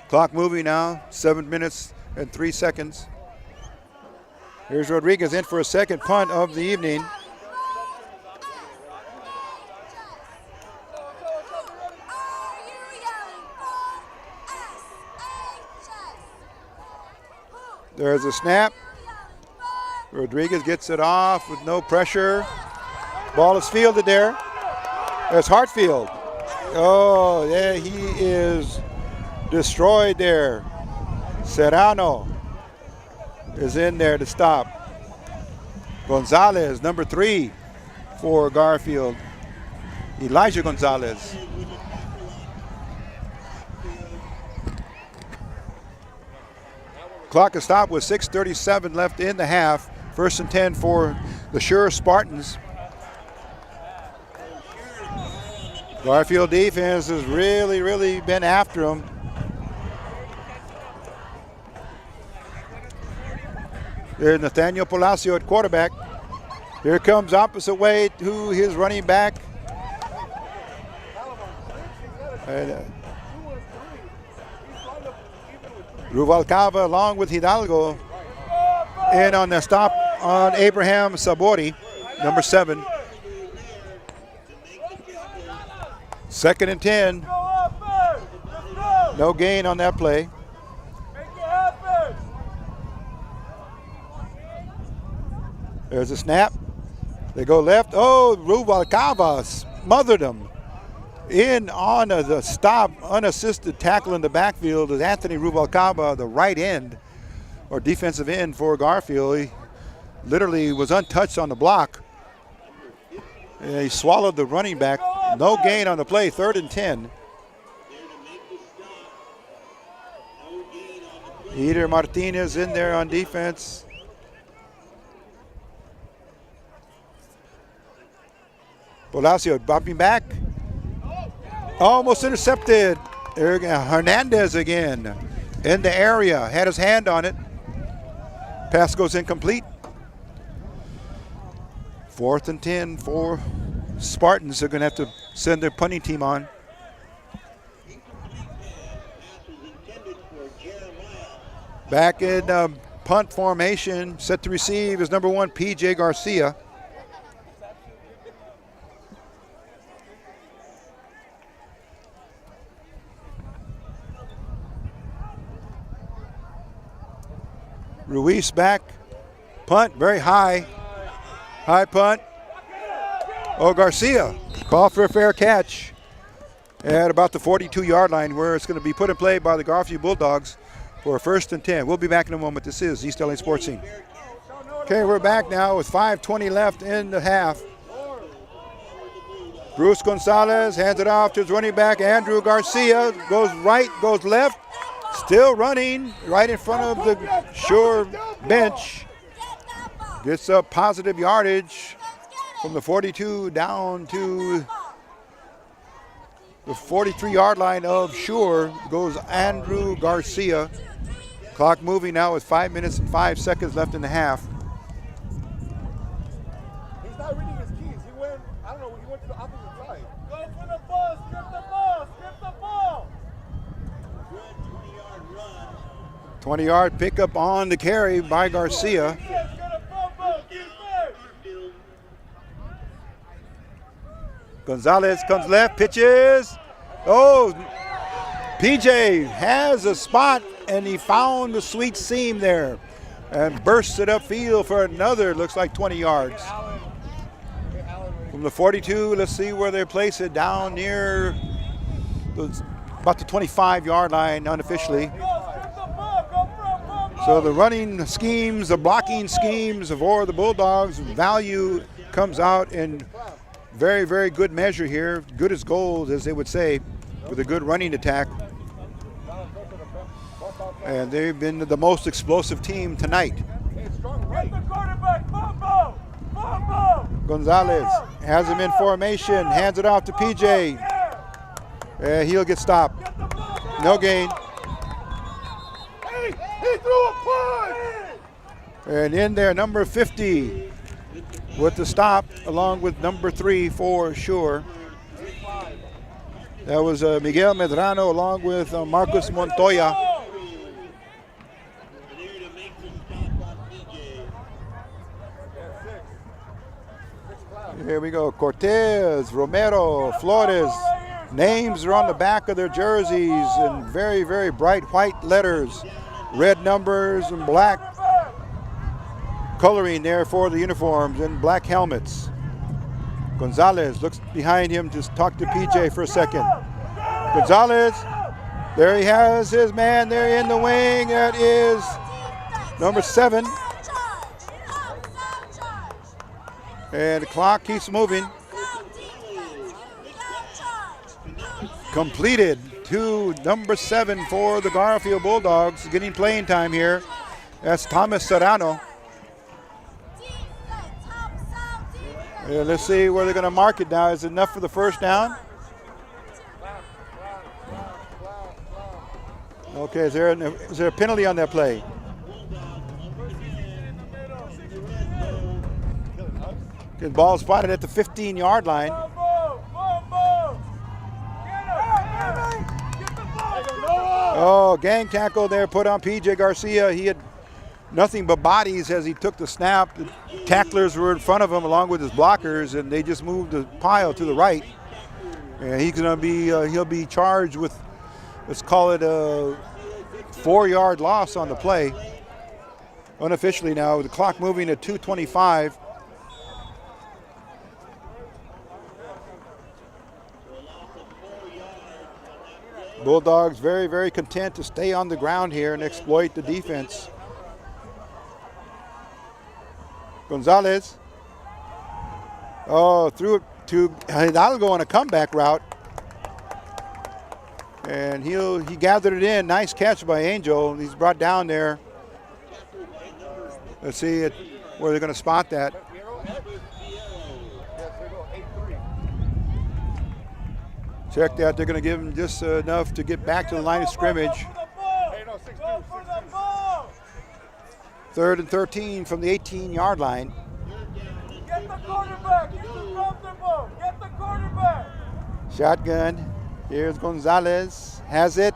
Clock moving now, 7 minutes and 3 seconds. Here's Rodriguez in for a second punt of the evening. There's a snap. Rodriguez gets it off with no pressure. Ball is fielded there. There's Hartfield. Oh, yeah, he is destroyed there. Serrano is in there to stop. Gonzalez, number 3 for Garfield. Elijah Gonzalez. Clock is stopped with 6:37 left in the half. 1st and 10 for the Schurr Spartans. Garfield defense has really, really been after him. There's Nathaniel Palacio at quarterback. Here comes opposite way to his running back. And, Rubalcaba along with Hidalgo in on the stop on Abraham Sabori, number 7. 2nd and 10. No gain on that play. There's a snap. They go left. Oh, Rubalcaba smothered him. In on the stop, unassisted tackle in the backfield is Anthony Rubalcaba, the right end or defensive end for Garfield. He literally was untouched on the block. Yeah, he swallowed the running back. No gain on the play, 3rd and 10. Eder Martinez in there on defense. Palacio bopping back. Almost intercepted. There again, Hernandez again in the area. Had his hand on it. Pass goes incomplete. 4th and 10 for Spartans. They're going to have to send their punting team on. Back in punt formation, set to receive is number 1, P.J. Garcia. Ruiz back, punt, very high. High punt. Oh, Garcia, call for a fair catch at about the 42-yard line, where it's going to be put in play by the Garfield Bulldogs for 1st and 10. We'll be back in a moment. This is East LA Sports Scene. Okay, we're back now with 5:20 left in the half. Bruce Gonzalez hands it off to his running back, Andrew Garcia. Goes right, goes left. Still running right in front of the Schurr bench. Gets up positive yardage from the 42 down to the 43-yard line of Schurr. Goes Andrew Garcia. Clock moving now with 5 minutes and 5 seconds left in the half. He's not reading his keys. He went, I don't know, he went to the opposite side. Go for the ball, strip the ball, strip the ball. Good 20-yard run. 20-yard pickup on the carry by Garcia. Gonzalez comes left, pitches. Oh, PJ has a spot, and he found the sweet seam there and bursts it upfield for another, looks like 20 yards. From the 42, let's see where they place it, down near about the 25-yard line unofficially. So the running schemes, the blocking schemes for the Bulldogs, value comes out in very, very good measure here. Good as gold, as they would say, with a good running attack. And they've been the most explosive team tonight. Gonzalez has him in formation, hands it off to PJ. He'll get stopped. No gain. He threw a punch! And in there, number 50 with the stop, along with number 3 for Schurr. That was Miguel Medrano along with Marcus Montoya. Here we go, Cortez, Romero, Flores. Names are on the back of their jerseys in very, very bright white letters. Red numbers and black coloring there for the uniforms and black helmets. Gonzalez looks behind him to talk to PJ for a second. Gonzalez, there he has his man there in the wing. That is number 7. And the clock keeps moving. Completed to number 7 for the Garfield Bulldogs, getting playing time here. That's Thomas Serrano. Let's see where they're going to mark it now. Is it enough for the first down? Okay, is there a penalty on that play? The ball spotted at the 15-yard line. Oh, gang tackle there put on P.J. Garcia. He had nothing but bodies as he took the snap. The tacklers were in front of him along with his blockers, and they just moved the pile to the right. And he's going to be, he'll be charged with, let's call it a 4-yard loss on the play. Unofficially now, the clock moving at 2:25. Bulldogs very, very content to stay on the ground here and exploit the defense. Gonzalez. Oh, threw it to Hidalgo on a comeback route. And he gathered it in. Nice catch by Angel. He's brought down there. Let's see where they're going to spot that. Check that. They're going to give him just enough to get back to the line of scrimmage. 3rd and 13 from the 18-yard line. Get the quarterback. Get comfortable. Get the quarterback. Shotgun. Here's Gonzalez. Has it.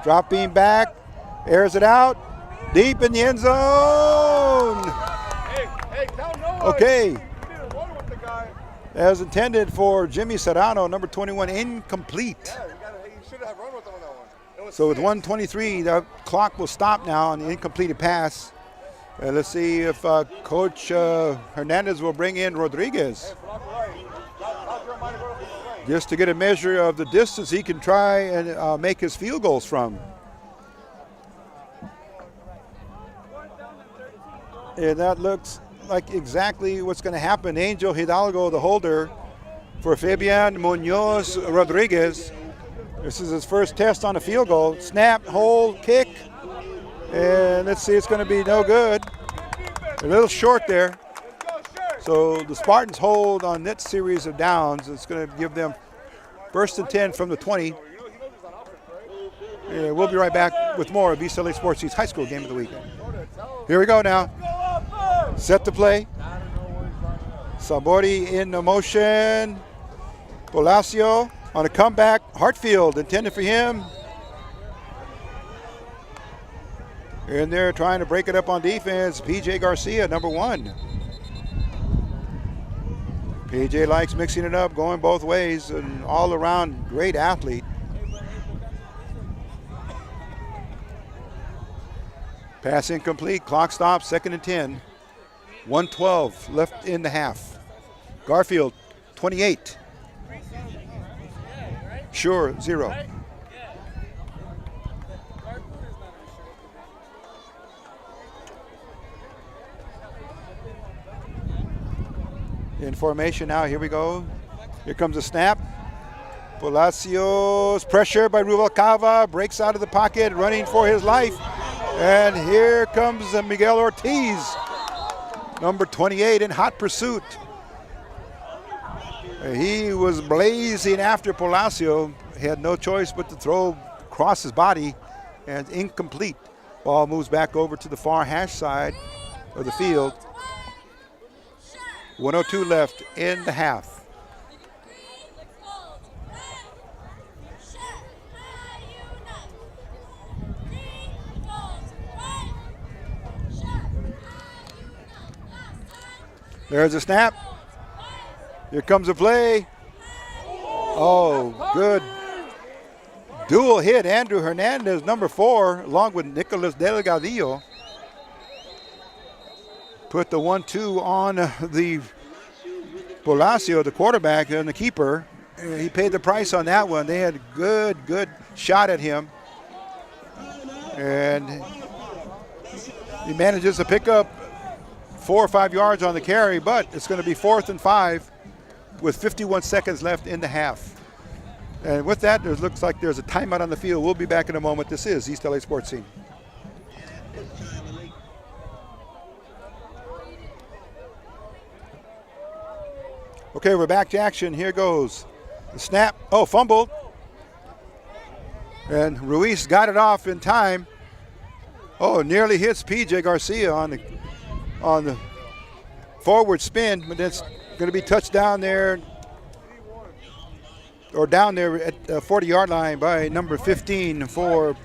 Dropping back. Airs it out. Deep in the end zone. Hey, tell Noah. Okay. You need to run with the guy. As intended for Jimmy Serrano, number 21, incomplete. Yeah, you should have run with him on that one. It was So with 6. 1:23, the clock will stop now on the incompleted pass. Let's see if Coach Hernandez will bring in Rodriguez. Just to get a measure of the distance he can try and make his field goals from. And that looks like exactly what's going to happen. Angel Hidalgo, the holder, for Fabian Munoz Rodriguez. This is his first test on a field goal. Snap, hold, kick. And let's see, it's going to be no good. A little short there. So the Spartans hold on that series of downs. It's going to give them 1st and 10 from the 20. Yeah, we'll be right back with more of East LA Sports East High School Game of the Week. Here we go now. Set to play. Sabori in the motion. Palacio on a comeback. Hartfield intended for him. And they're trying to break it up on defense. PJ Garcia, number 1. PJ likes mixing it up, going both ways, and all around great athlete. Pass incomplete, clock stops, 2nd and 10. 1:12 left in the half. Garfield, 28. Schurr, 0. In formation now, here we go. Here comes a snap. Palacios, pressure by Rubalcava, breaks out of the pocket, running for his life. And here comes Miguel Ortiz, number 28, in hot pursuit. He was blazing after Palacio. He had no choice but to throw across his body, and incomplete. Ball moves back over to the far hash side of the field. 1:02 left in the half. There's a snap. Here comes a play. Oh, good. Dual hit, Andrew Hernandez, number 4, along with Nicolas Delgadillo. Put the 1-2 on the Palacio, the quarterback, and the keeper. He paid the price on that one. They had a good shot at him. And he manages to pick up 4 or 5 yards on the carry, but it's going to be 4th and 5 with 51 seconds left in the half. And with that, it looks like there's a timeout on the field. We'll be back in a moment. This is East LA Sports Scene. Okay, we're back to action. Here goes the snap. Oh, fumbled. And Ruiz got it off in time. Oh, nearly hits PJ Garcia on the forward spin, but it's going to be touched down there, or down there at the 40-yard line by number 15 for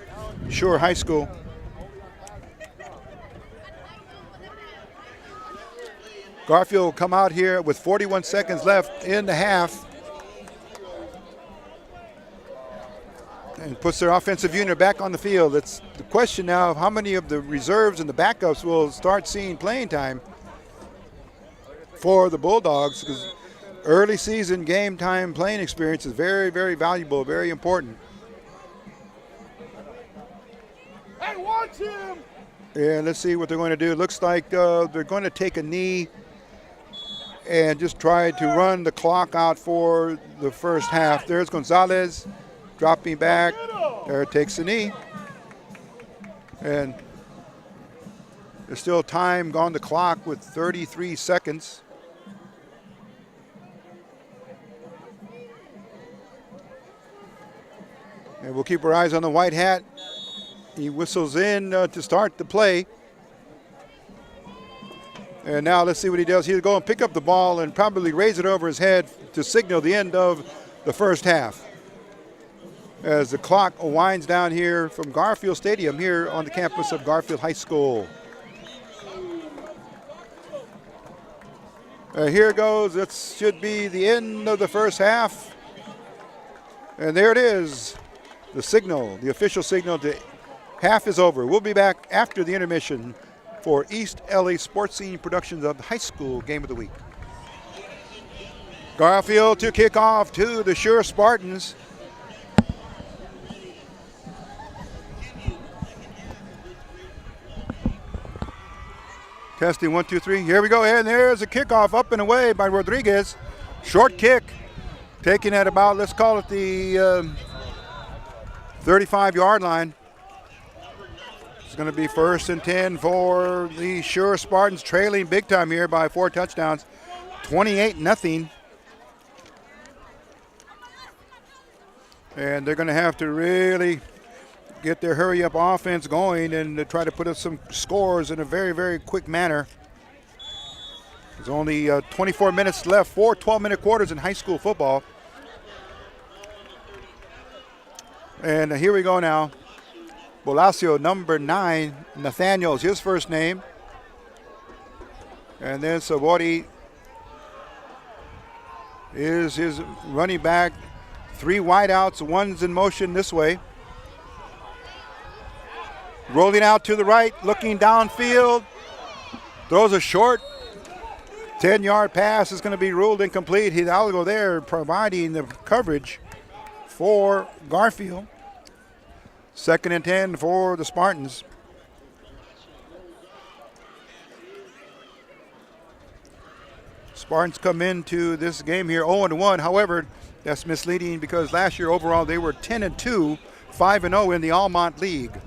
Schurr High School. Garfield will come out here with 41 seconds left in the half and puts their offensive unit back on the field. It's the question now of how many of the reserves and the backups will start seeing playing time for the Bulldogs, because early season game time playing experience is very, very valuable, very important. Hey, watch him! And let's see what they're going to do. It looks like they're going to take a knee and just tried to run the clock out for the first half. There's Gonzalez dropping back. There takes the knee. And there's still time on the clock with 33 seconds. And we'll keep our eyes on the white hat. He whistles in to start the play. And now let's see what he does. He'll go and pick up the ball and probably raise it over his head to signal the end of the first half. As the clock winds down here from Garfield Stadium here on the campus of Garfield High School. Here it goes. It should be the end of the first half. And there it is. The signal, the official signal to half is over. We'll be back after the intermission for East LA Sports Scene Productions of the High School Game of the Week. Garfield to kick off to the Schurr Spartans. Testing 1, 2, 3. Here we go. And there's a kickoff up and away by Rodriguez. Short kick. Taking at about, let's call it the 35-yard line. It's going to be 1st and 10 for the Schurr Spartans, trailing big time here by 4 touchdowns. 28-0. And they're going to have to really get their hurry-up offense going and try to put up some scores in a very, very quick manner. There's only 24 minutes left, 4 12-minute quarters in high school football. And here we go now. Bolacio, number 9. Nathaniel's his first name. And then Sabori is his running back. 3 wideouts, one's in motion this way. Rolling out to the right, looking downfield. Throws a short 10-yard pass. Is going to be ruled incomplete. Hidalgo go there providing the coverage for Garfield. 2nd and 10 for the Spartans. Spartans come into this game here 0-1. However, that's misleading because last year overall they were 10-2, 5-0 in the Almont League.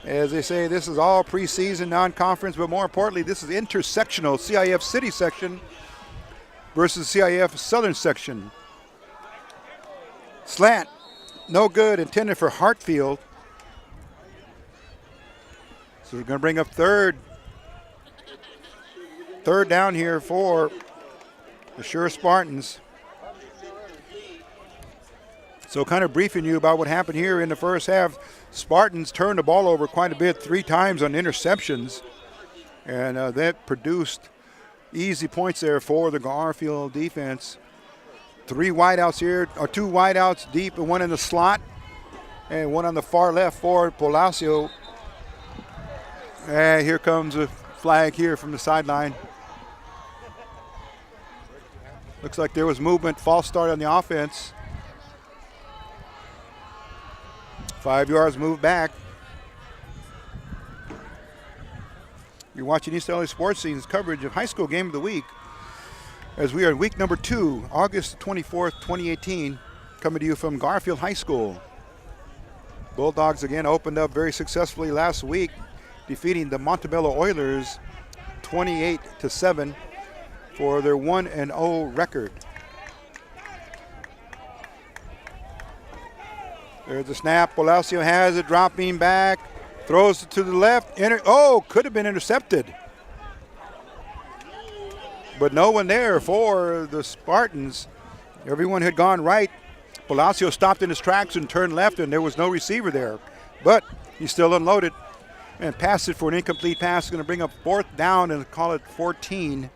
As they say, this is all preseason, non-conference, but more importantly, this is intersectional, CIF City section versus CIF Southern section. Slant, no good, intended for Hartfield. So we're going to bring up third down here for the Schurr Spartans. So kind of briefing you about what happened here in the first half. Spartans turned the ball over quite a bit, 3 times on interceptions. And that produced easy points there for the Garfield defense. 3 wideouts here, or 2 wideouts deep and 1 in the slot. And 1 on the far left for Palacio. And here comes a flag here from the sideline. Looks like there was movement, false start on the offense. 5 yards move back. You're watching East LA Sports Scene's coverage of High School Game of the Week as we are in week number 2, August 24th, 2018, coming to you from Garfield High School. Bulldogs again opened up very successfully last week, defeating the Montebello Oilers 28-7 for their 1-0 record. There's the snap. Palacio has it, dropping back, throws it to the left. Could have been intercepted. But no one there for the Spartans. Everyone had gone right. Palacio stopped in his tracks and turned left, and there was no receiver there. But he still unloaded and passed it for an incomplete pass. Going to bring up 4th down and call it 14.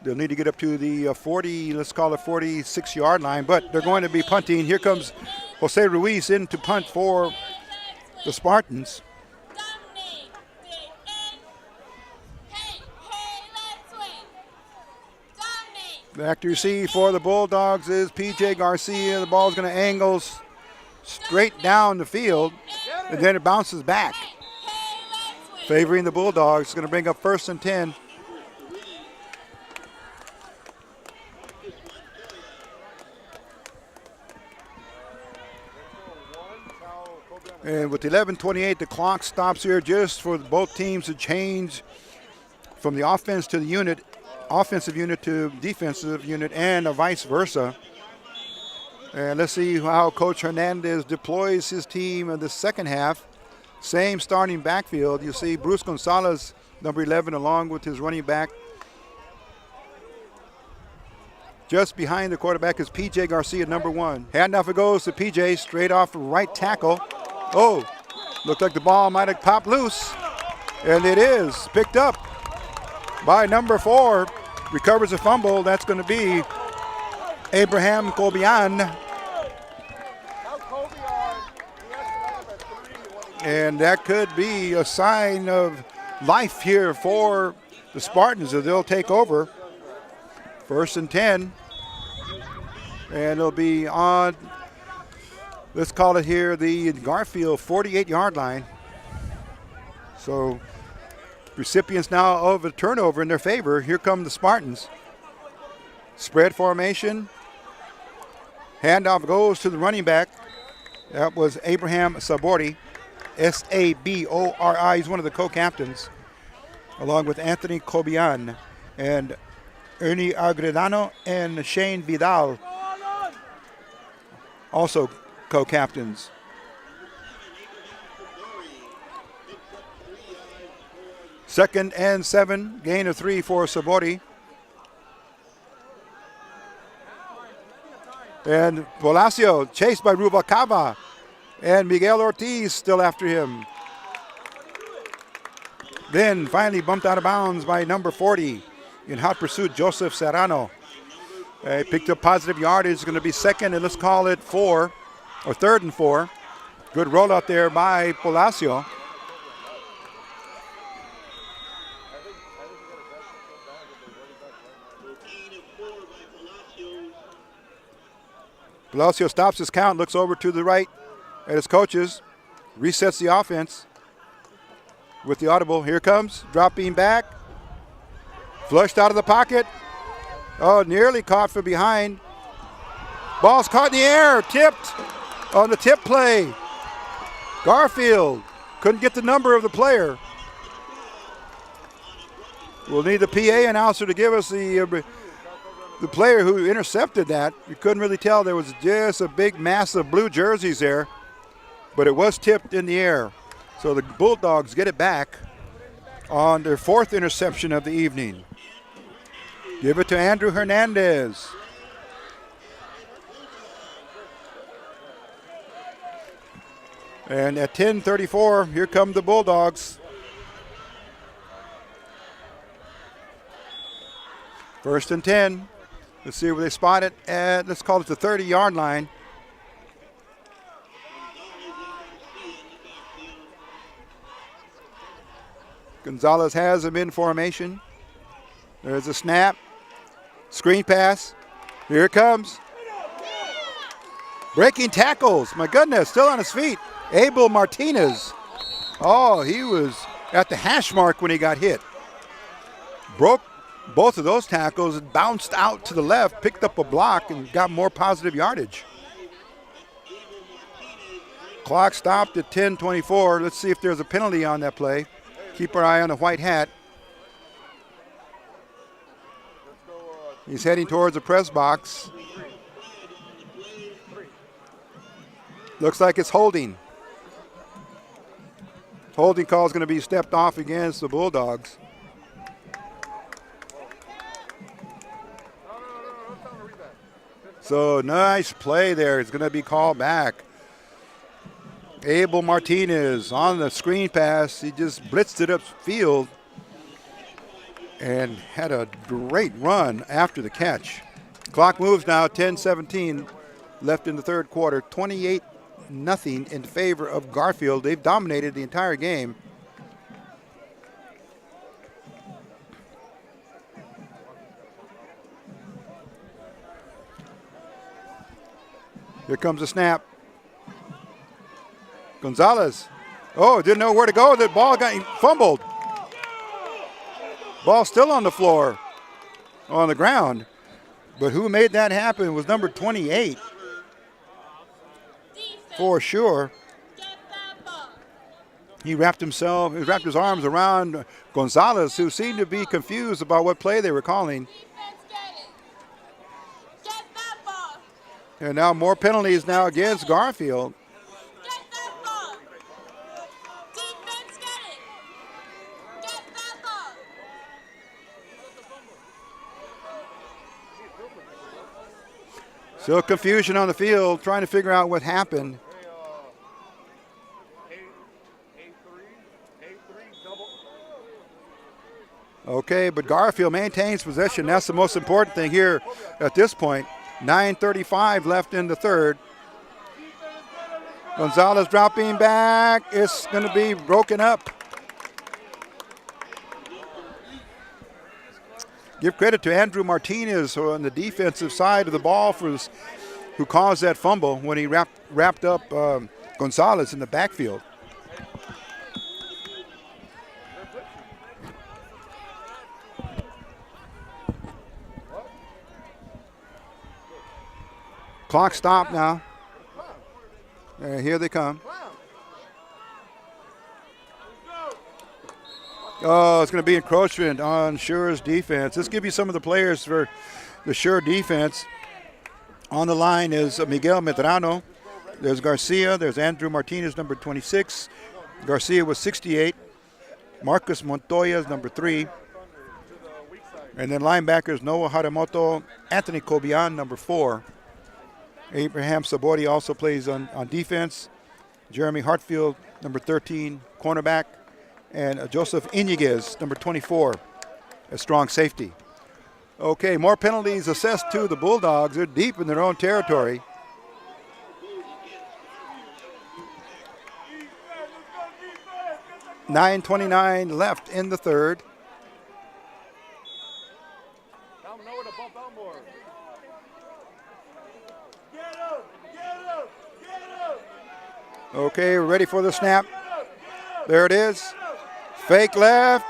They'll need to get up to the 40, let's call it 46-yard line, but they're going to be punting. Here comes Jose Ruiz in to punt for the Spartans. The accuracy for the Bulldogs is P.J. Garcia. The ball's going to angle straight down the field, and then it bounces back. favoring the Bulldogs. Going to bring up 1st and 10. And with 11:28, the clock stops here just for both teams to change from the offense to the unit, offensive unit to defensive unit, and vice versa. And let's see how Coach Hernandez deploys his team in the second half. Same starting backfield. You see Bruce Gonzalez, number 11, along with his running back. Just behind the quarterback is P.J. Garcia, number 1. Handoff it goes to P.J. straight off right tackle. Oh, looked like the ball might have popped loose. And it is picked up by number 4. Recovers a fumble. That's going to be Abraham Colbian. And that could be a sign of life here for the Spartans as they'll take over. 1st and 10. And it'll be on, let's call it here, the Garfield 48-yard line. So recipients now of a turnover in their favor. Here come the Spartans. Spread formation. Handoff goes to the running back. That was Abraham Sabori, S-A-B-O-R-I. He's one of the co-captains, along with Anthony Cobian and Ernie Agredano and Shane Vidal, also co-captains. Second and 7, gain of 3 for Sabori. And Palacio chased by Rubalcaba, and Miguel Ortiz still after him. Then finally bumped out of bounds by number 40 in hot pursuit, Joseph Serrano. Picked up positive yardage, going to be 2nd and let's call it 4, or 3rd and 4. Good rollout there by Palacio. Palacio stops his count, looks over to the right at his coaches, resets the offense with the audible. Here comes, dropping back, flushed out of the pocket. Oh, nearly caught from behind. Ball's caught in the air, tipped on the tip play. Garfield couldn't get the number of the player. We'll need the PA announcer to give us the player who intercepted that. You couldn't really tell. There was just a big mass of blue jerseys there, but it was tipped in the air. So the Bulldogs get it back on their 4th interception of the evening. Give it to Andrew Hernandez. And at 10:34, here come the Bulldogs. 1st and 10. Let's see where they spot it at, let's call it the 30-yard line. Gonzalez has him in formation. There's a snap. Screen pass. Here it comes. Breaking tackles. My goodness, still on his feet. Abel Martinez. Oh, he was at the hash mark when he got hit. Broke both of those tackles, bounced out to the left, picked up a block, and got more positive yardage. Clock stopped at 10:24. Let's see if there's a penalty on that play. Keep our eye on the white hat. He's heading towards the press box. Looks like it's holding. Holding call is going to be stepped off against the Bulldogs. So nice play there. It's going to be called back. Abel Martinez on the screen pass. He just blitzed it upfield and had a great run after the catch. Clock moves now, 10:17 left in the 3rd quarter. 28-0 in favor of Garfield. They've dominated the entire game. Here comes a snap. Gonzalez Oh, didn't know where to go. The ball got fumbled. Ball still on the floor, on the ground. But who made that happen was number 28 for Schurr. He wrapped his arms around Gonzalez, who seemed to be confused about what play they were calling. And now more penalties now against Garfield. Still confusion on the field, trying to figure out what happened. Okay, but Garfield maintains possession. That's the most important thing here at this point. 9:35 left in the third. Gonzalez dropping back. It's going to be broken up. Give credit to Andrew Martinez on the defensive side of the ball who caused that fumble when he wrapped up Gonzalez in the backfield. Clock stopped now. And here they come. Oh, it's going to be encroachment on Schurr's defense. Let's give you some of the players for the Schurr defense. On the line is Miguel Medrano. There's Garcia. There's Andrew Martinez, number 26. Garcia was 68. Marcus Montoya is number 3. And then linebackers Noah Haramoto, Anthony Cobian, number 4. Abraham Sabori also plays on defense. Jeremy Hartfield, number 13, cornerback. And Joseph Iniguez, number 24, a strong safety. Okay, more penalties assessed to the Bulldogs. They're deep in their own territory. $9:29 left in the third. Okay, we're ready for the snap. There it is. Fake left.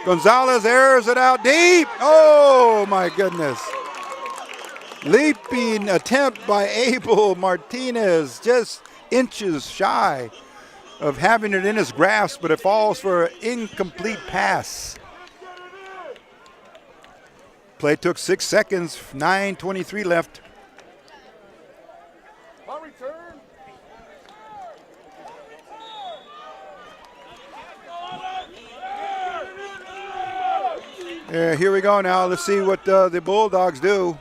Gonzalez airs it out deep. Oh, my goodness. Leaping attempt by Abel Martinez, just inches shy of having it in his grasp, but it falls for an incomplete pass. Play took 6 seconds, 9:23 left. Here we go now. Let's see what the Bulldogs do.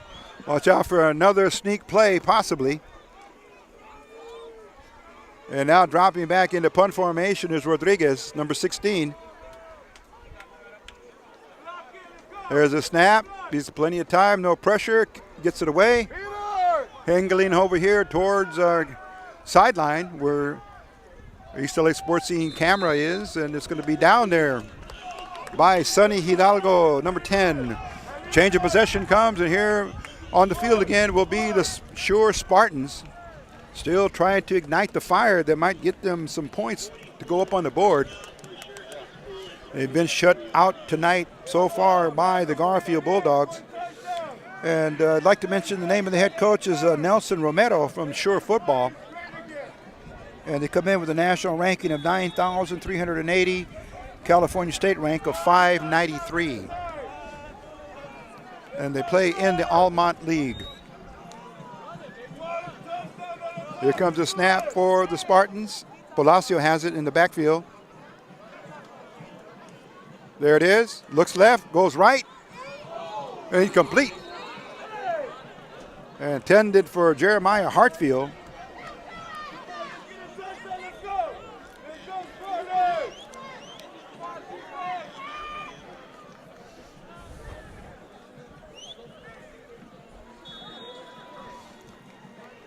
Watch out for another sneak play, possibly. And now dropping back into punt formation is Rodriguez, number 16. There's a snap. He's plenty of time, no pressure. Gets it away. Angling over here towards our sideline where East LA Sports Scene camera is, and it's going to be down there by Sonny Hidalgo, number 10. Change of possession comes, and here on the field again will be the Schurr Spartans, still trying to ignite the fire that might get them some points to go up on the board. They've been shut out tonight so far by the Garfield Bulldogs. And I'd like to mention the name of the head coach is Nelson Romero from Schurr Football. And they come in with a national ranking of 9,380. California State rank of 593. And they play in the Almont League. Here comes a snap for the Spartans. Palacio has it in the backfield. There it is. Looks left, goes right. And incomplete. Intended for Jeremiah Hartfield.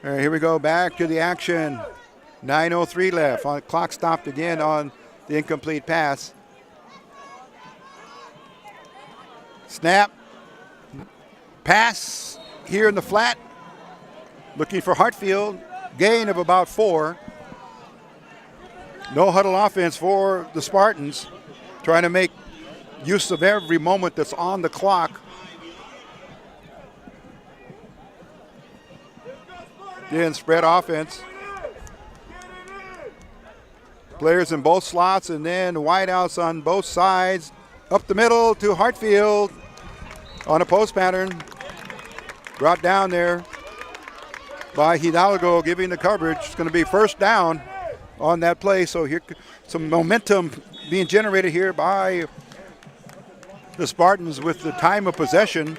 All right, here we go, back to the action. 9:03 left. Clock stopped again on the incomplete pass. Snap. Pass here in the flat. Looking for Hartfield. Gain of about 4. No huddle offense for the Spartans, trying to make use of every moment that's on the clock. Again, spread offense. Players in both slots, and then wideouts on both sides. Up the middle to Hartfield on a post pattern. Brought down there by Hidalgo, giving the coverage. It's going to be first down on that play. So here, some momentum being generated here by the Spartans with the time of possession.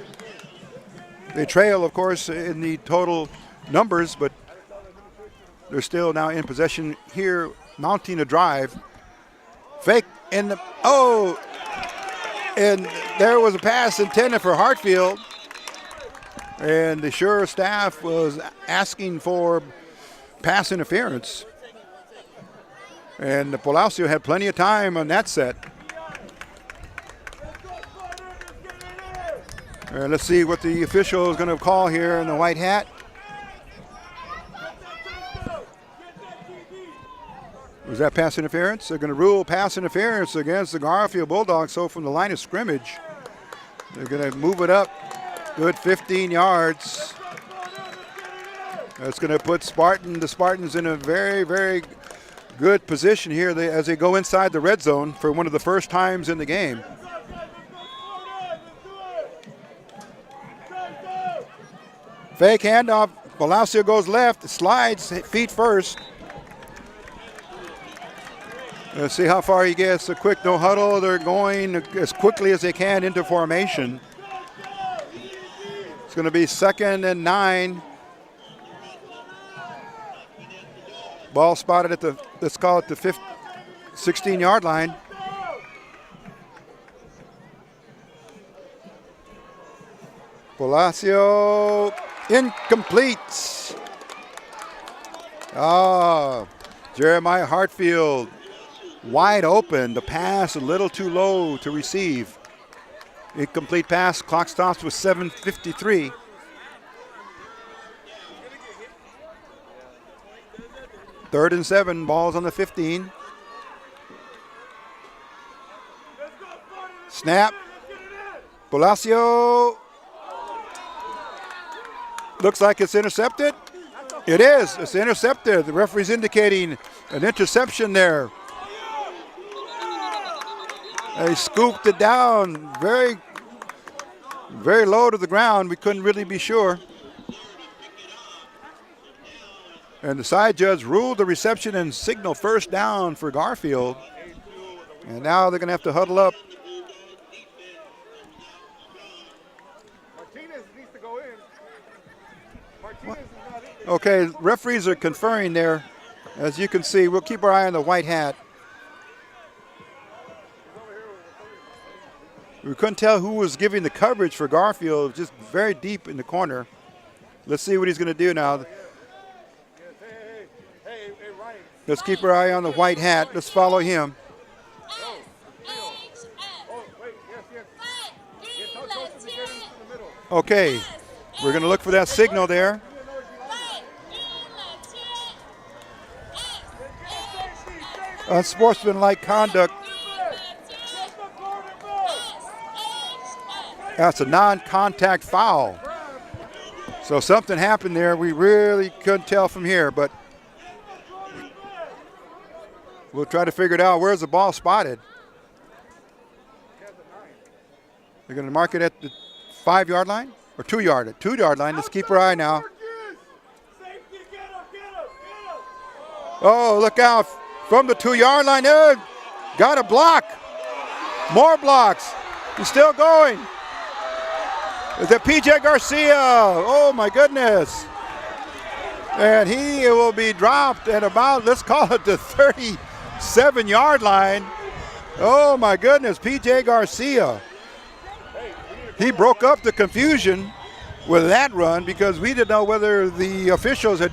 They trail, of course, in the total numbers, but they're still now in possession here, mounting a drive. Fake in the, oh, and there was a pass intended for Hartfield. And the Schurr staff was asking for pass interference. And the Palacio had plenty of time on that set. And let's see what the official is going to call here in the white hat. Was that pass interference? They're going to rule pass interference against the Garfield Bulldogs. So from the line of scrimmage, they're going to move it up. Good 15 yards. That's going to put the Spartans in a very, very good position here as they go inside the red zone for one of the first times in the game. Fake handoff. Palacio goes left, slides feet first. Let's see how far he gets. A quick no huddle. They're going as quickly as they can into formation. It's going to be 2nd and 9. Ball spotted at the, let's call it the 16-yard line. Palacio incomplete. Jeremiah Hartfield wide open. The pass a little too low to receive. Incomplete pass. Clock stops with 7:53. Third and 7. Ball's on the 15. Snap. Palacio. Looks like it's intercepted. It is. It's intercepted. The referee's indicating an interception there. They scooped it down very, very low to the ground. We couldn't really be sure. And the side judge ruled the reception and signaled first down for Garfield. And now they're going to have to huddle up. Okay, referees are conferring there. As you can see, we'll keep our eye on the white hat. We couldn't tell who was giving the coverage for Garfield, just very deep in the corner. Let's see what he's going to do now. Let's keep our eye on the white hat. Let's follow him. Okay, we're going to look for that signal there. Unsportsmanlike conduct. That's a non-contact foul. So something happened there. We really couldn't tell from here, but we'll try to figure it out. Where's the ball spotted? They're going to mark it at the 5-yard line or 2-yard? 2-yard line. Let's keep our eye now. Oh, look out. From the 2-yard line, got a block. More blocks. He's still going. Is it P.J. Garcia? Oh, my goodness. And he will be dropped at about, let's call it the 37-yard line. Oh, my goodness, P.J. Garcia. He broke up the confusion with that run because we didn't know whether the officials had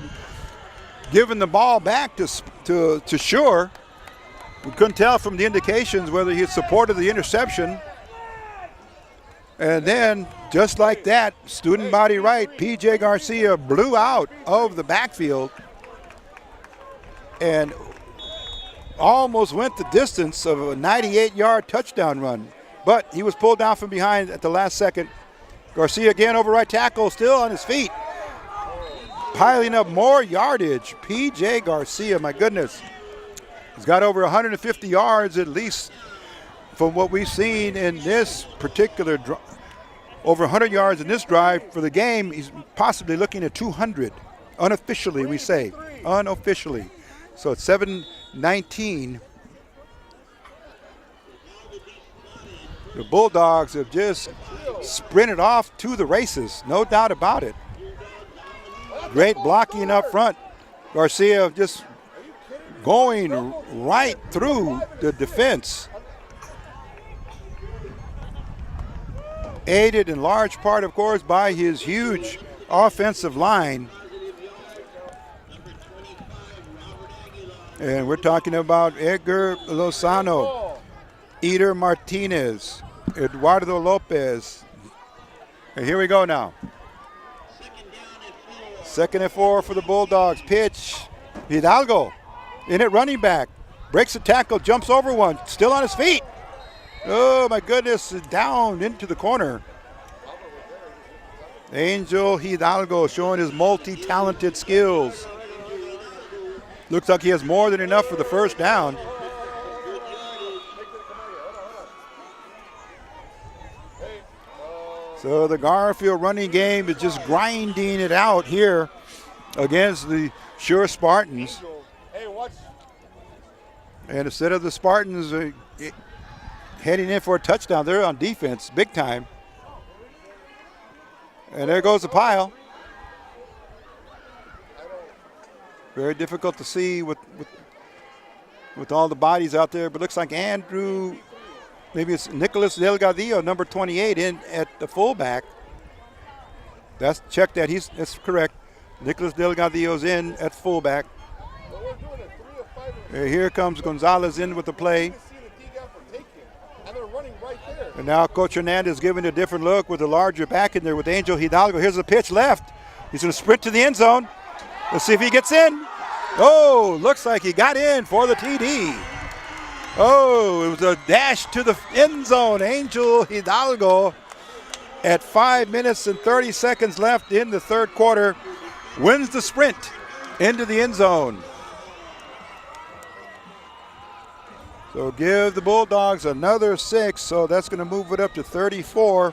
given the ball back to Schurr. We couldn't tell from the indications whether he had supported the interception. And then, just like that, student body right, P.J. Garcia blew out of the backfield. And almost went the distance of a 98-yard touchdown run, but he was pulled down from behind at the last second. Garcia again over right tackle, still on his feet, piling up more yardage. P.J. Garcia, my goodness. He's got over 150 yards at least from what we've seen in this particular drive. Over 100 yards in this drive for the game. He's possibly looking at 200. Unofficially, we say. Unofficially. So it's 7-19. The Bulldogs have just sprinted off to the races. No doubt about it. Great blocking up front. Garcia just going right through the defense. Aided in large part, of course, by his huge offensive line. And we're talking about Edgar Lozano, Eder Martinez, Eduardo Lopez. And here we go now. 2nd and 4 for the Bulldogs. Pitch. Hidalgo in at running back. Breaks the tackle, jumps over one, still on his feet. Oh, my goodness, down into the corner. Angel Hidalgo showing his multi-talented skills. Looks like he has more than enough for the first down. So the Garfield running game is just grinding it out here against the Schurr Spartans. And instead of the Spartans heading in for a touchdown, they're on defense big time. And there goes the pile. Very difficult to see with all the bodies out there, but looks like Andrew, maybe it's Nicholas Delgadillo, number 28, in at the fullback. That's check that. That's correct. Nicholas Delgadillo's in at fullback. And here comes Gonzalez in with the play. And now Coach Hernandez giving a different look with a larger back in there with Angel Hidalgo. Here's a pitch left. He's going to sprint to the end zone. Let's see if he gets in. Oh, looks like he got in for the TD. Oh, it was a dash to the end zone. Angel Hidalgo at 5 minutes and 30 seconds left in the third quarter wins the sprint into the end zone. So give the Bulldogs another 6, so that's going to move it up to 34.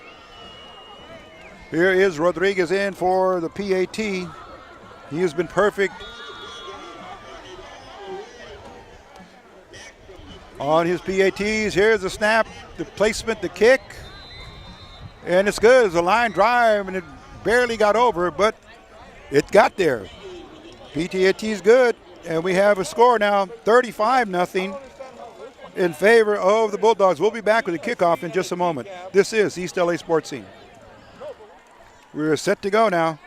Here is Rodriguez in for the PAT. He has been perfect on his PATs. Here's the snap, the placement, the kick. And it's good. It's a line drive, and it barely got over, but it got there. PTAT is good, and we have a score now, 35-0 in favor of the Bulldogs. We'll be back with a kickoff in just a moment. This is East LA Sports Scene. We're set to go now.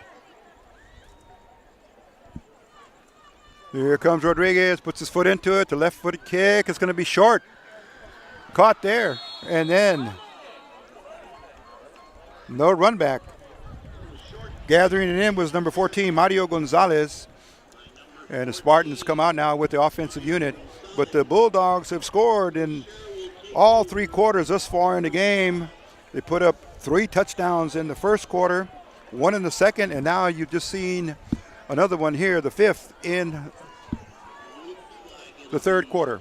Here comes Rodriguez, puts his foot into it. The left-footed kick is going to be short. Caught there, and then no run back. Gathering it in was number 14, Mario Gonzalez. And the Spartans come out now with the offensive unit. But the Bulldogs have scored in all 3 quarters thus far in the game. They put up 3 touchdowns in the first quarter, 1 in the second, and now you've just seen another one here, the 5th in the third quarter.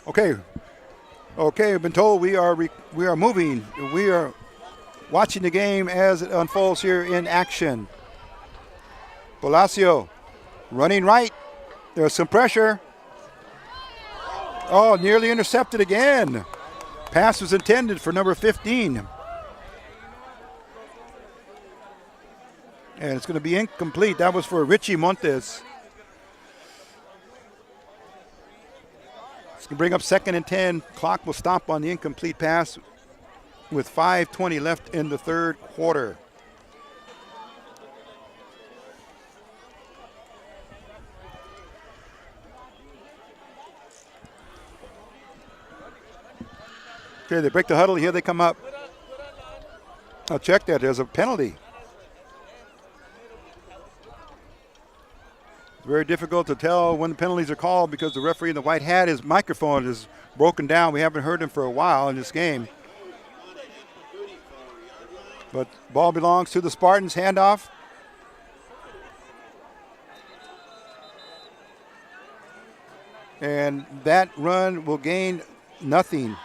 Okay, I've been told we are moving. We are watching the game as it unfolds here in action. Palacio running right. There's some pressure. Oh, nearly intercepted again. Pass was intended for number 15. And it's going to be incomplete. That was for Richie Montes. It's going to bring up 2nd and 10. Clock will stop on the incomplete pass with 5:20 left in the third quarter. Okay, they break the huddle. Here they come up. I'll check that. There's a penalty. It's very difficult to tell when the penalties are called because the referee in the white hat, his microphone is broken down. We haven't heard him for a while in this game. But ball belongs to the Spartans. Handoff. And that run will gain nothing.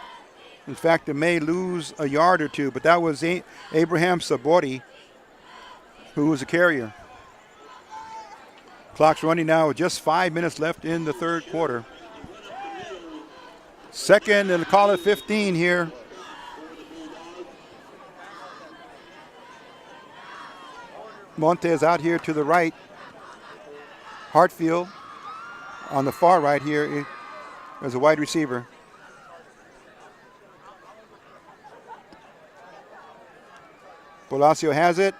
In fact, it may lose a yard or two, but that was Abraham Sabori, who was a carrier. Clock's running now with just 5 minutes left in the third quarter. Second, and call it 15 here. Montes out here to the right. Hartfield on the far right here as a wide receiver. Palacio has it,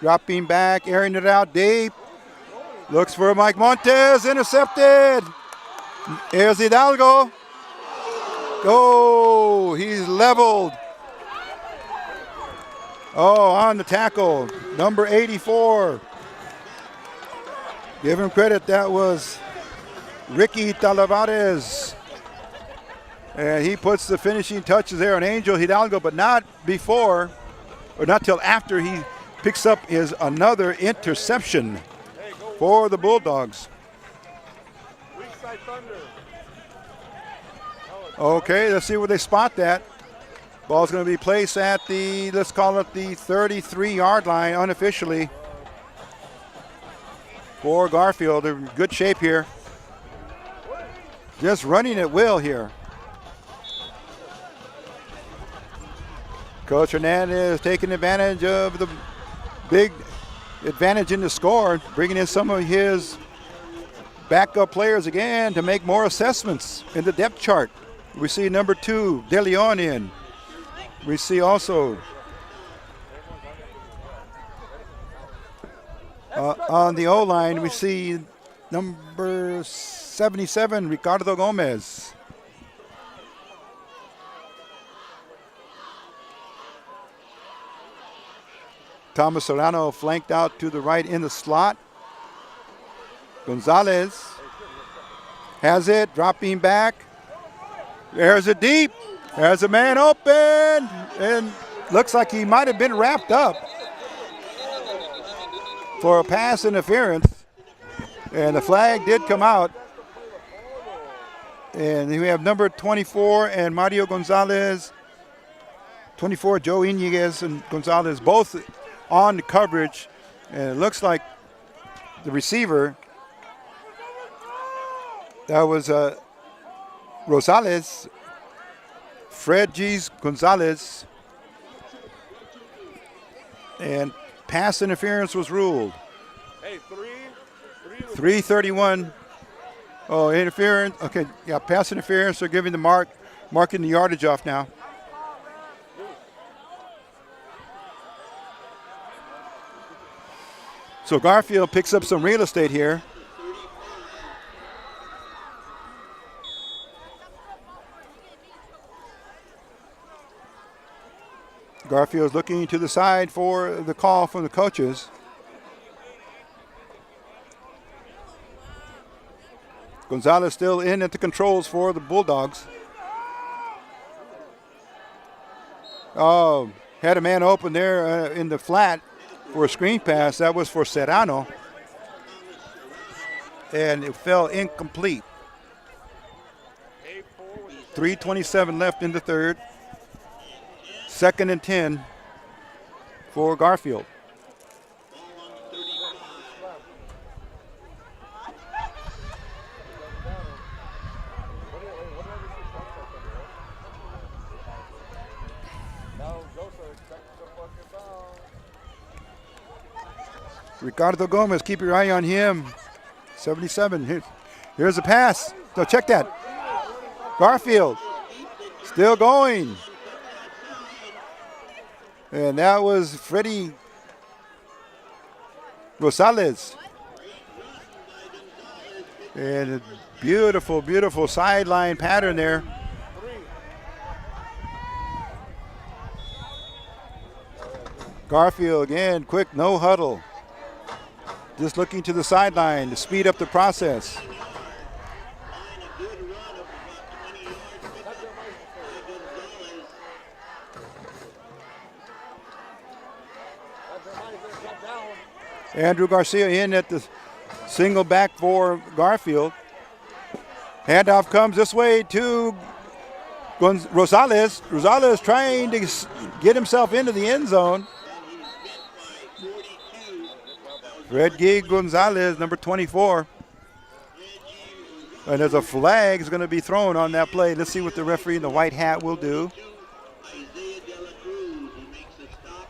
dropping back, airing it out deep. Looks for Mike Montes, intercepted. Here's Hidalgo. Oh, he's leveled. Oh, on the tackle, number 84. Give him credit, that was Ricky Talavades. And he puts the finishing touches there on Angel Hidalgo, but not before, or not till after he picks up his another interception for the Bulldogs. Okay, let's see where they spot that. Ball's going to be placed at the, let's call it the 33-yard line unofficially for Garfield. They're in good shape here. Just running at will here. Coach Hernandez taking advantage of the big advantage in the score, bringing in some of his backup players again to make more assessments in the depth chart. We see number 2, De Leon in. We see also on the O-line, we see number 77, Ricardo Gomez. Thomas Serrano flanked out to the right in the slot. Gonzalez has it, dropping back. There's a deep. There's a man open, and looks like he might have been wrapped up for a pass interference. And the flag did come out. And we have number 24 and Mario Gonzalez. 24, Joe Iniguez and Gonzalez, both on the coverage. And it looks like the receiver, that was Rosales, Fred G's Gonzalez, and pass interference was ruled. Hey, 3:31. Oh, interference. Okay, yeah, pass interference. They're giving the marking the yardage off now. So Garfield picks up some real estate here. Garfield's looking to the side for the call from the coaches. Gonzalez still in at the controls for the Bulldogs. Oh, had a man open there in the flat for a screen pass. That was for Serrano. And it fell incomplete. 3:27 left in the third. 2nd and 10 for Garfield. Ricardo Gomez, keep your eye on him. 77. Here's a pass. So check that. Garfield still going. And that was Freddie Rosales. And a beautiful, beautiful sideline pattern there. Garfield again, quick no huddle. just looking to the sideline to speed up the process. Line a good run of about 20 yards by Gonzalez. Andrew Garcia in at the single back for Garfield. Handoff comes this way to Rosales. Rosales trying to get himself into the end zone. Reggie Gonzalez, number 24. And there's a flag is going to be thrown on that play. Let's see what the referee in the white hat will do. Isaiah De La Cruz, he makes a stop.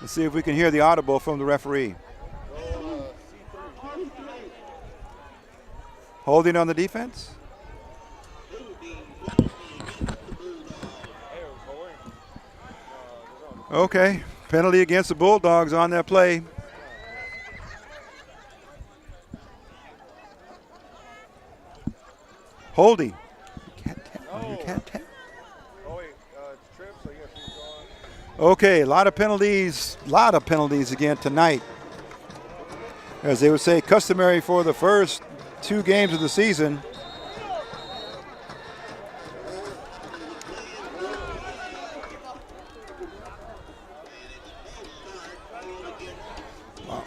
Let's see if we can hear the audible from the referee. Holding on the defense. Okay, penalty against the Bulldogs on that play. Holding. You can't tell. You can't tell. Oh, wait, it's trip, so yes, he's gone. Okay, a lot of penalties again tonight. As they would say, customary for the first 2 games of the season. Wow.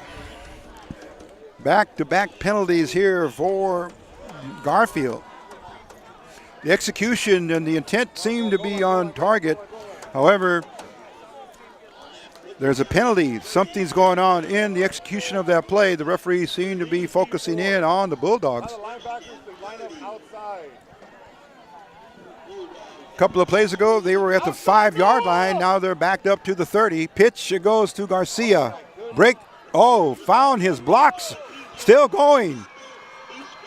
Back-to-back penalties here for Garfield. The execution and the intent seem to be on target. However, there's a penalty. Something's going on in the execution of that play. The referees seem to be focusing in on the Bulldogs. A lot of linebackers, they line up outside. A couple of plays ago, they were at the 5-yard line. Now they're backed up to the 30. Pitch, it goes to Garcia. Break. Oh, found his blocks. Still going.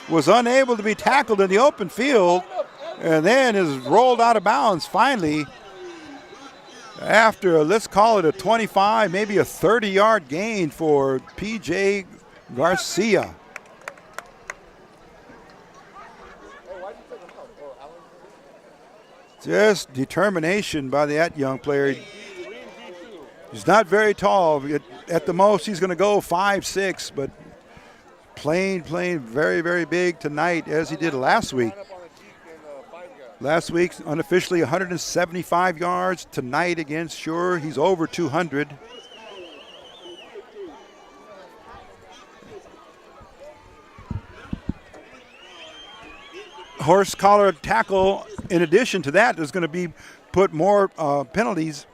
Was unable to be tackled in the open field. And then is rolled out of bounds finally. After, let's call it a 25, maybe a 30-yard gain for P.J. Garcia. Just determination by that young player. He's not very tall. At the most, he's going to go 5'6", but playing very, very big tonight as he did last week. Last week, unofficially 175 yards. Tonight against Schurr, he's over 200. Horse collar tackle. In addition to that, there's going to be put more penalties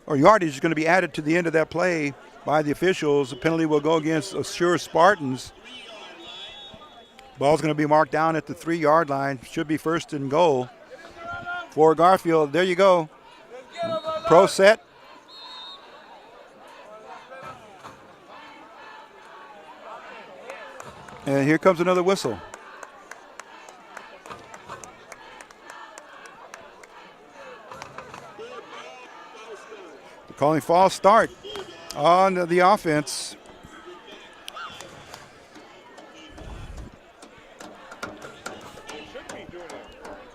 or yardage is going to be added to the end of that play by the officials. The penalty will go against Schurr Spartans. Ball's going to be marked down at the 3-yard line. Should be first and goal for Garfield. There you go. Pro set. And here comes another whistle. They're calling false start on the offense.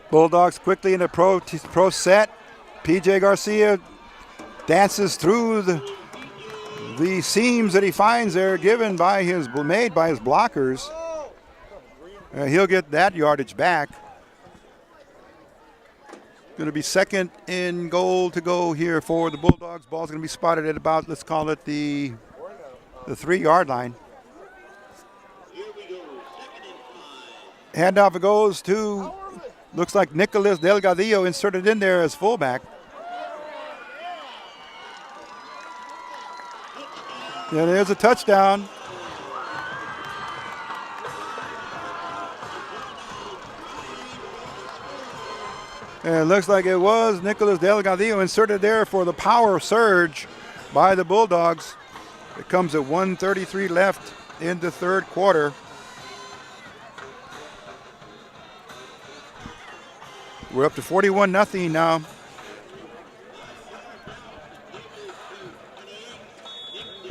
Bulldogs quickly in the pro set. P.J. Garcia dances through the seams that he finds there, made by his blockers. He'll get that yardage back. Going to be second and goal to go here for the Bulldogs. Ball's going to be spotted at about, let's call it the 3-yard line. Handoff goes to, looks like Nicolas Delgadillo inserted in there as fullback. And there's a touchdown. And it looks like it was Nicolas Delgadillo inserted there for the power surge by the Bulldogs. It comes at 1:33 left in the third quarter. We're up to 41-0 now.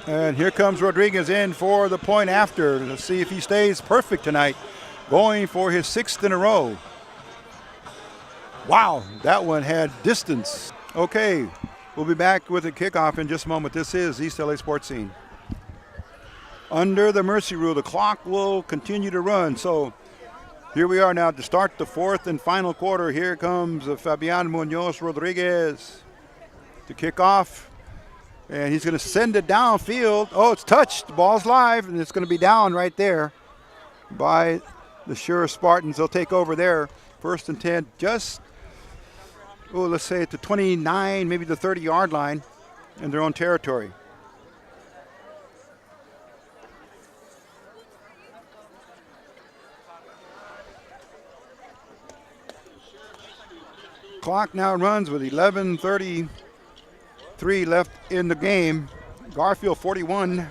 And here comes Rodriguez in for the point after. Let's see if he stays perfect tonight. Going for his 6th in a row. Wow, that one had distance. Okay, We'll be back with a kickoff in just a moment. This is East LA Sports Scene. Under the mercy rule, the clock will continue to run. So here we are now to start the fourth and final quarter. Here comes Fabian Munoz Rodriguez to kick off. And he's going to send it downfield. Oh, it's touched. The ball's live, and it's going to be down right there by the Schurr Spartans. They'll take over there. First and 10, just, let's say at the 29, maybe the 30-yard line in their own territory. Clock now runs with 11:33 left in the game. Garfield 41,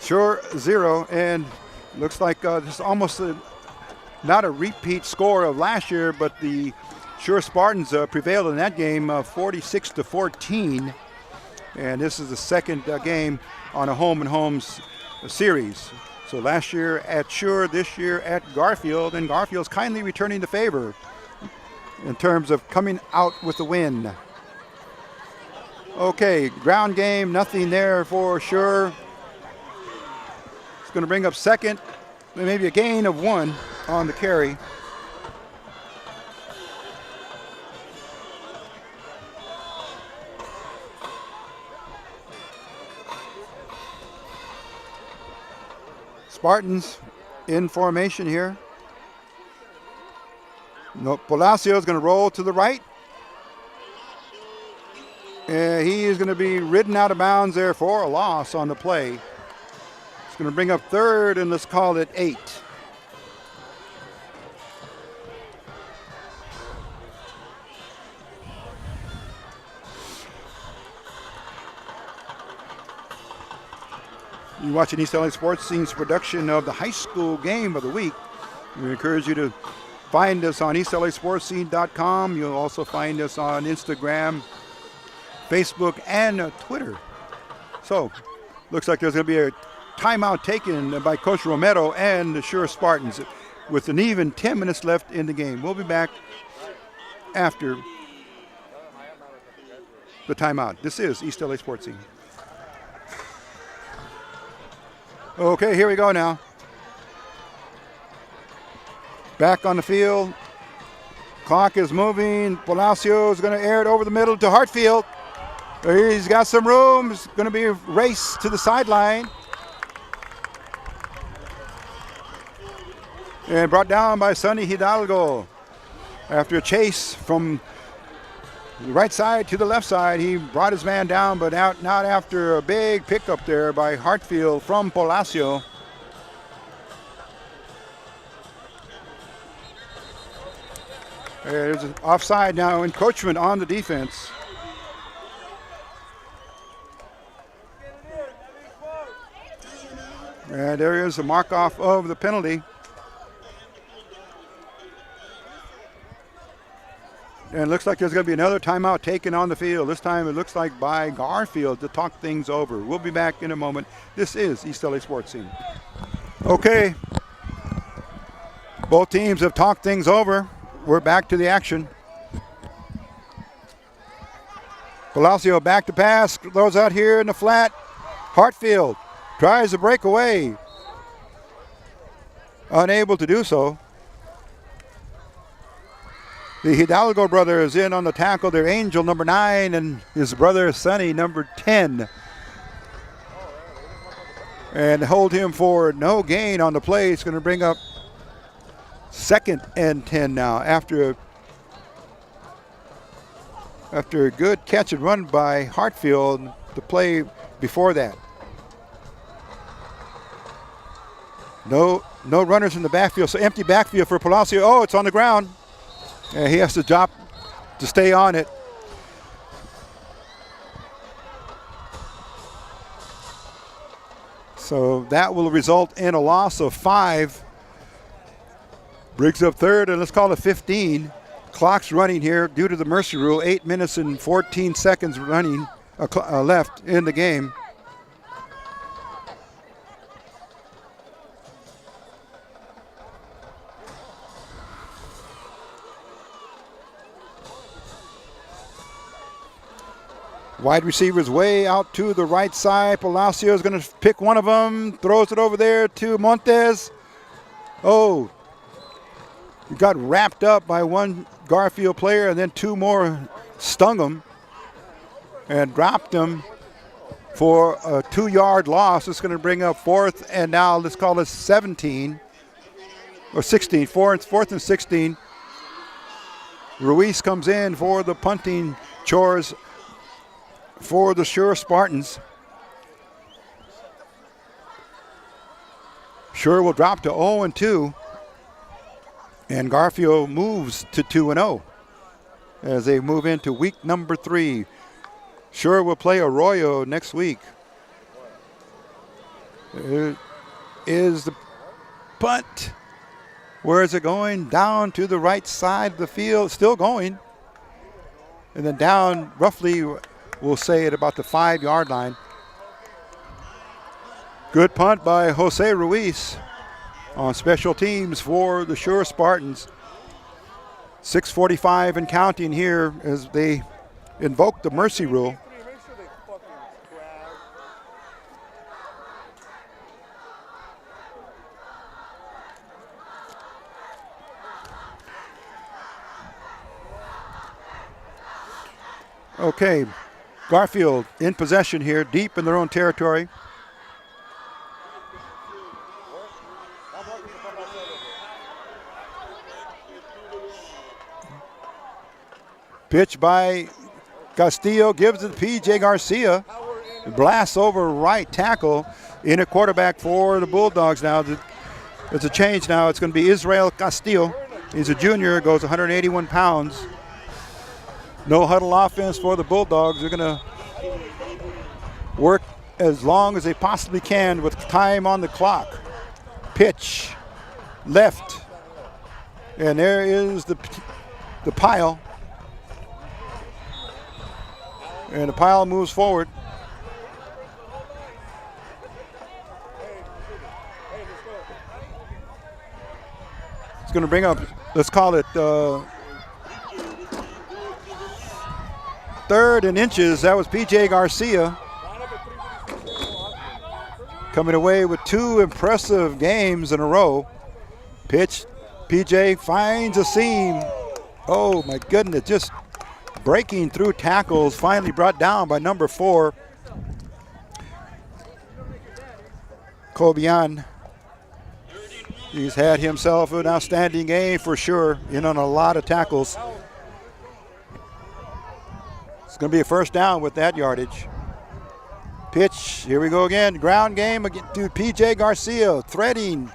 Schurr 0, and looks like this is almost not a repeat score of last year, but the Schurr Spartans prevailed in that game 46-14, and this is the second game on a home and homes series. So last year at Schurr, this year at Garfield, and Garfield's kindly returning the favor in terms of coming out with the win. Okay, ground game, nothing there for Schurr. It's going to bring up second, maybe a gain of 1 on the carry. Spartans in formation here. No, Palacio is going to roll to the right. And he is going to be ridden out of bounds there for a loss on the play. It's going to bring up third, and let's call it 8. You're watching East LA Sports Scene's production of the high school game of the week. We encourage you to find us on eastlasportscene.com. You'll also find us on Instagram, Facebook, and Twitter. So, looks like there's going to be a timeout taken by Coach Romero and the Schurr Spartans with an even 10 minutes left in the game. We'll be back after the timeout. This is East LA Sports Scene. Okay, here we go now. Back on the field. Clock is moving. Palacio is going to air it over the middle to Hartfield. He's got some room. It's going to be a race to the sideline. And brought down by Sonny Hidalgo. After a chase from the right side to the left side, he brought his man down, but not after a big pickup there by Hartfield from Palacio. There's an offside now, encroachment on the defense. And there is a mark off of the penalty. And it looks like there's going to be another timeout taken on the field. This time it looks like by Garfield to talk things over. We'll be back in a moment. This is East LA Sports Scene. Okay. Both teams have talked things over. We're back to the action. Palacio back to pass. Throws out here in the flat. Hartfield tries to break away. Unable to do so. The Hidalgo brother is in on the tackle. Their Angel, number 9, and his brother, Sonny, number 10. And hold him for no gain on the play. It's going to bring up second and 10 now after a good catch and run by Hartfield the play before that. No runners in the backfield, so empty backfield for Palacio. Oh, it's on the ground. And he has to drop to stay on it. So that will result in a loss of 5. Brings up third, and let's call it 15. Clock's running here due to the mercy rule. 8 minutes and 14 seconds running left in the game. Wide receivers way out to the right side. Palacio is going to pick one of them. Throws it over there to Montes. Oh, he got wrapped up by one Garfield player, and then two more stung him and dropped him for a 2-yard loss. It's going to bring up fourth, and now let's call it 17 or 16. Fourth and 16. Ruiz comes in for the punting chores for the Schurr Spartans. Schurr will drop to 0-2, and Garfield moves to 2-0 as they move into week number 3. Schurr will play Arroyo next week. It is the punt. Where is it going? Down to the right side of the field, still going. And then down roughly, we'll say at about the 5-yard line. Good punt by Jose Ruiz on special teams for the Schurr Spartans. 6:45 and counting here as they invoke the mercy rule. Okay, Garfield in possession here, deep in their own territory. Pitch by Castillo, gives it to P.J. Garcia. Blasts over right tackle. In a quarterback for the Bulldogs now. It's a change now. It's going to be Israel Castillo. He's a junior, goes 181 pounds. No huddle offense for the Bulldogs. They're going to work as long as they possibly can with time on the clock. Pitch, left. And there is the pile. And the pile moves forward. It's going to bring up, let's call it 3rd and inches. That was P.J. Garcia coming away with 2 impressive games in a row. Pitch, P.J. finds a seam. Oh my goodness, just breaking through tackles, finally brought down by number 4. Cobian. He's had himself an outstanding game for sure, in on a lot of tackles. It's going to be a first down with that yardage. Pitch, here we go again. Ground game to P.J. Garcia, threading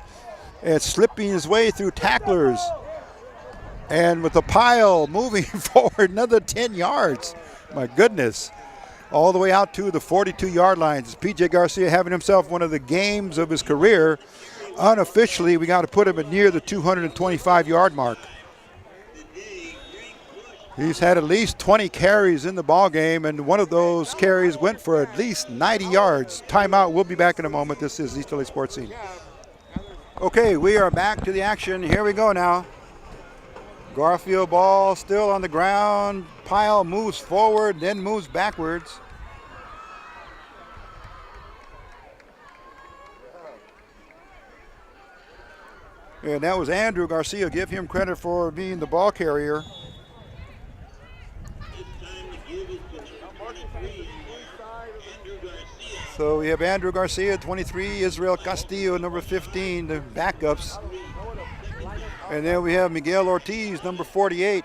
and slipping his way through tacklers. And with the pile moving forward another 10 yards. My goodness. All the way out to the 42-yard lines. P.J. Garcia having himself one of the games of his career. Unofficially, we got to put him at near the 225-yard mark. He's had at least 20 carries in the ball game, and one of those carries went for at least 90 yards. Timeout. We'll be back in a moment. This is East LA Sports Scene. Okay, we are back to the action. Here we go now. Garfield ball still on the ground. Pile moves forward, then moves backwards. And that was Andrew Garcia. Give him credit for being the ball carrier. So we have Andrew Garcia, 23, Israel Castillo, number 15, the backups. And then we have Miguel Ortiz, number 48,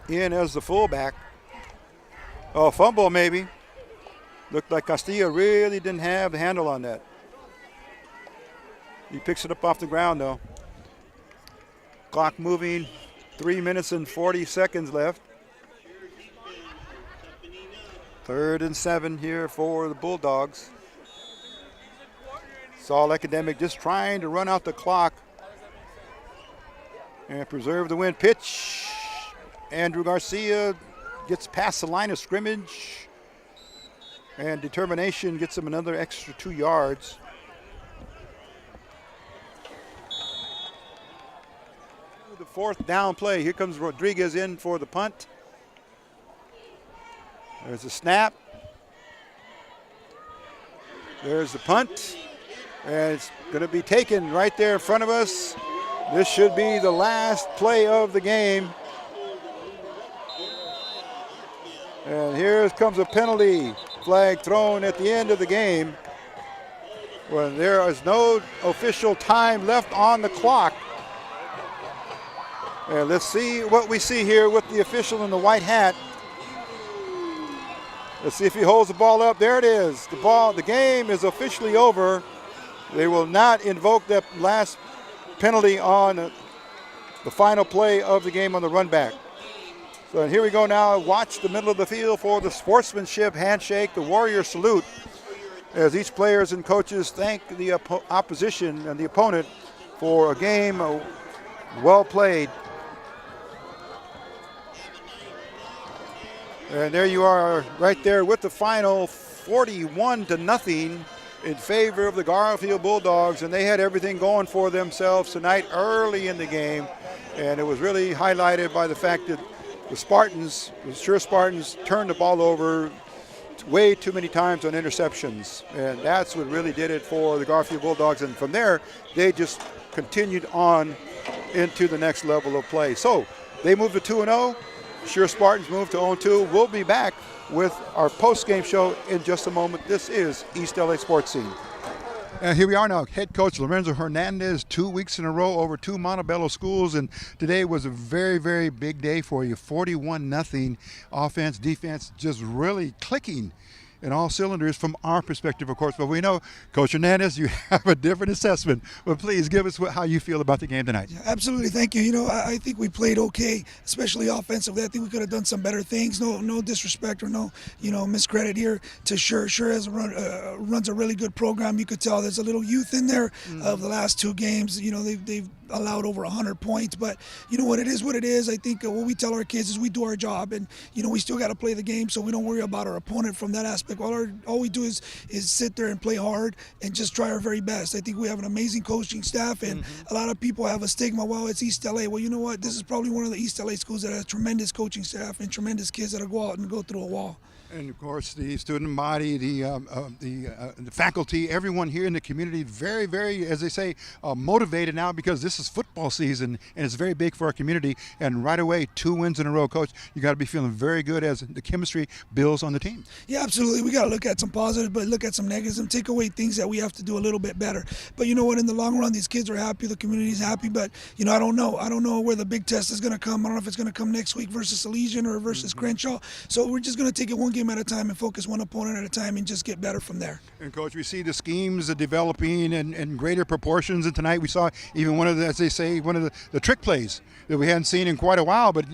in as the fullback. Oh, fumble maybe. Looked like Castillo really didn't have the handle on that. He picks it up off the ground though. Clock moving, 3 minutes and 40 seconds left. 3rd and 7 here for the Bulldogs. Saul Academic just trying to run out the clock and preserve the win. Pitch. Andrew Garcia gets past the line of scrimmage, and determination gets him another extra 2 yards. The 4th down play. Here comes Rodriguez in for the punt. There's a snap. There's the punt, and it's going to be taken right there in front of us. This should be the last play of the game. And here comes a penalty flag thrown at the end of the game when there is no official time left on the clock. And let's see what we see here with the official in the white hat. Let's see if he holds the ball up. There it is. The game is officially over. They will not invoke that last penalty on the final play of the game on the run back. So here we go now. Watch the middle of the field for the sportsmanship handshake, the warrior salute, as each players and coaches thank the opposition and the opponent for a game well played. And there you are right there with the final 41-0 in favor of the Garfield Bulldogs, and they had everything going for themselves tonight early in the game, and it was really highlighted by the fact that the Spartans, the Schurr Spartans, turned the ball over way too many times on interceptions, and that's what really did it for the Garfield Bulldogs. And from there, they just continued on into the next level of play. So they moved to 2-0. Schurr Spartans moved to 0-2. We'll be back with our post-game show in just a moment. This is East LA Sports Scene. And here we are now, Head Coach Lorenzo Hernandez, 2 weeks in a row over 2 Montebello schools, and today was a very, very big day for you. 41-0 offense, defense, just really clicking in all cylinders from our perspective, of course. But we know, Coach Hernandez, you have a different assessment. But please give us how you feel about the game tonight. Yeah, absolutely, thank you. You know, I think we played okay, especially offensively. I think we could have done some better things. No disrespect or no, miscredit here to Schurr. Schurr runs a really good program. You could tell there's a little youth in there of the last 2 games. They've allowed over 100 points, but what it is. I think what we tell our kids is we do our job, and we still got to play the game, so we don't worry about our opponent from that aspect. All we do is sit there and play hard and just try our very best. I think we have an amazing coaching staff, and a lot of people have a stigma, well, it's East LA. Well, you know what? This is probably one of the East LA schools that has tremendous coaching staff and tremendous kids that'll go out and go through a wall. And of course, the student body, the faculty, everyone here in the community, very, very, as they say, motivated now because this is football season and it's very big for our community. And right away, 2 wins in a row, Coach. You got to be feeling very good as the chemistry builds on the team. Yeah, absolutely. We got to look at some positives, but look at some negatives and take away things that we have to do a little bit better. But you know what? In the long run, these kids are happy. The community is happy. But I don't know. I don't know where the big test is going to come. I don't know if it's going to come next week versus Elysian or versus Crenshaw. So we're just going to take it one game at a time and focus one opponent at a time and just get better from there. And Coach, we see the schemes developing in greater proportions, and tonight we saw even one of the, as they say, one of the trick plays that we hadn't seen in quite a while, but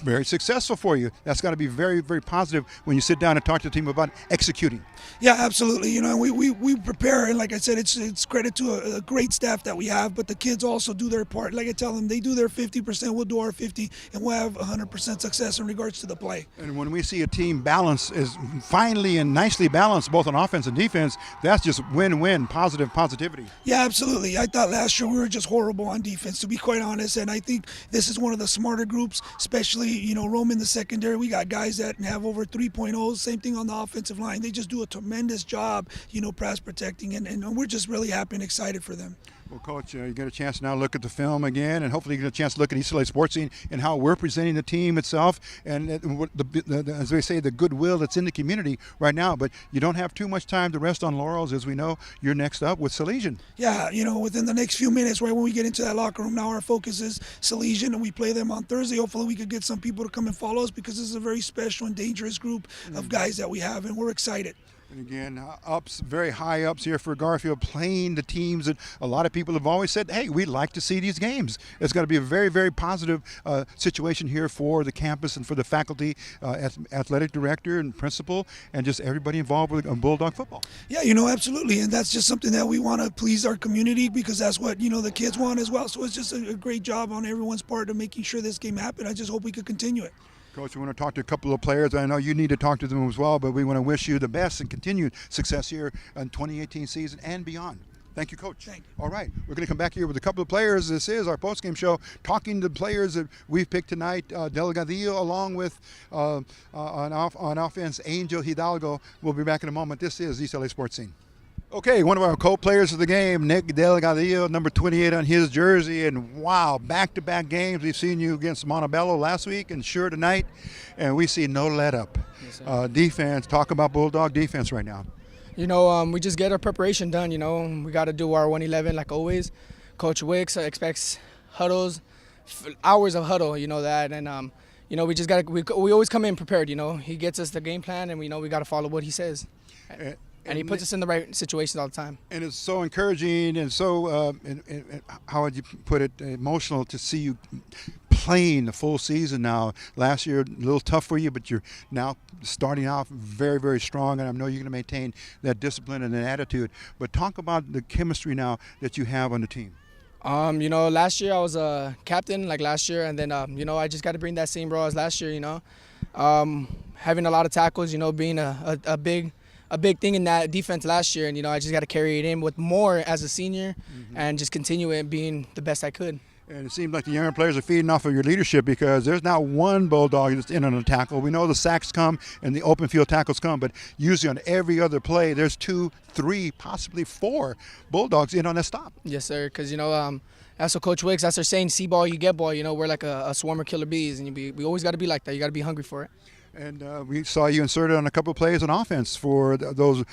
very successful for you. That's got to be very, very positive when you sit down and talk to the team about executing. Yeah, absolutely. We prepare, and like I said, it's credit to a great staff that we have, but the kids also do their part. Like I tell them, they do their 50%, we'll do our 50, and we'll have 100% success in regards to the play. And when we see a team balance is finely and nicely balanced both on offense and defense, that's just win-win, positivity. Yeah, absolutely. I thought last year we were just horrible on defense, to be quite honest, and I think this is one of the smarter groups, especially, Rome in the secondary. We got guys that have over 3.0s, same thing on the offensive line. They just do a tremendous job, pass protecting, and we're just really happy and excited for them. Well, Coach, you get a chance to now look at the film again, and hopefully you get a chance to look at East LA Sports Scene and how we're presenting the team itself, and as they say, the goodwill that's in the community right now. But you don't have too much time to rest on laurels, as we know you're next up with Elysian. Yeah, within the next few minutes, right when we get into that locker room, now our focus is Elysian, and we play them on Thursday. Hopefully we could get some people to come and follow us because this is a very special and dangerous group of guys that we have, and we're excited. And again, ups, very high ups here for Garfield, playing the teams that a lot of people have always said, hey, we'd like to see these games. It's got to be a very, very positive situation here for the campus and for the faculty, athletic director and principal, and just everybody involved with Bulldog football. Yeah, absolutely. And that's just something that we want to please our community because that's what, the kids want as well. So it's just a great job on everyone's part of making sure this game happened. I just hope we could continue it. Coach, we want to talk to a couple of players. I know you need to talk to them as well, but we want to wish you the best and continued success here in 2018 season and beyond. Thank you, Coach. Thank you. All right, we're going to come back here with a couple of players. This is our post-game show, talking to players that we've picked tonight. Delgadillo, along with on offense, Angel Hidalgo. We'll be back in a moment. This is East LA Sports Scene. Okay, one of our co-players of the game, Nick Delgadillo, number 28 on his jersey. And wow, back-to-back games. We've seen you against Montebello last week and Schurr tonight, and we see no let-up. Yes, Defense, talk about Bulldog defense right now. We just get our preparation done. We got to do our 111 like always. Coach Wicks expects huddles, hours of huddle. You know that, and we just got we always come in prepared. He gets us the game plan, and we know we got to follow what he says. And he puts us in the right situations all the time. And it's so encouraging and so, how would you put it, emotional to see you playing the full season now. Last year, a little tough for you, but you're now starting off very, very strong, and I know you're going to maintain that discipline and that attitude. But talk about the chemistry now that you have on the team. Last year I was a captain, like last year, and then, I just got to bring that same role as last year, having a lot of tackles, being a big thing in that defense last year, and I just got to carry it in with more as a senior, and just continue it being the best I could. And it seems like the younger players are feeding off of your leadership because there's not one Bulldog that's in on a tackle. We know the sacks come and the open field tackles come, but usually on every other play there's 2, 3, possibly 4 Bulldogs in on that stop. Yes, sir, because that's what Coach Wicks, that's our saying, see ball, you get ball. We're like a swarm of killer bees, and we always got to be like that. You got to be hungry for it. And we saw you inserted on a couple of plays on offense for those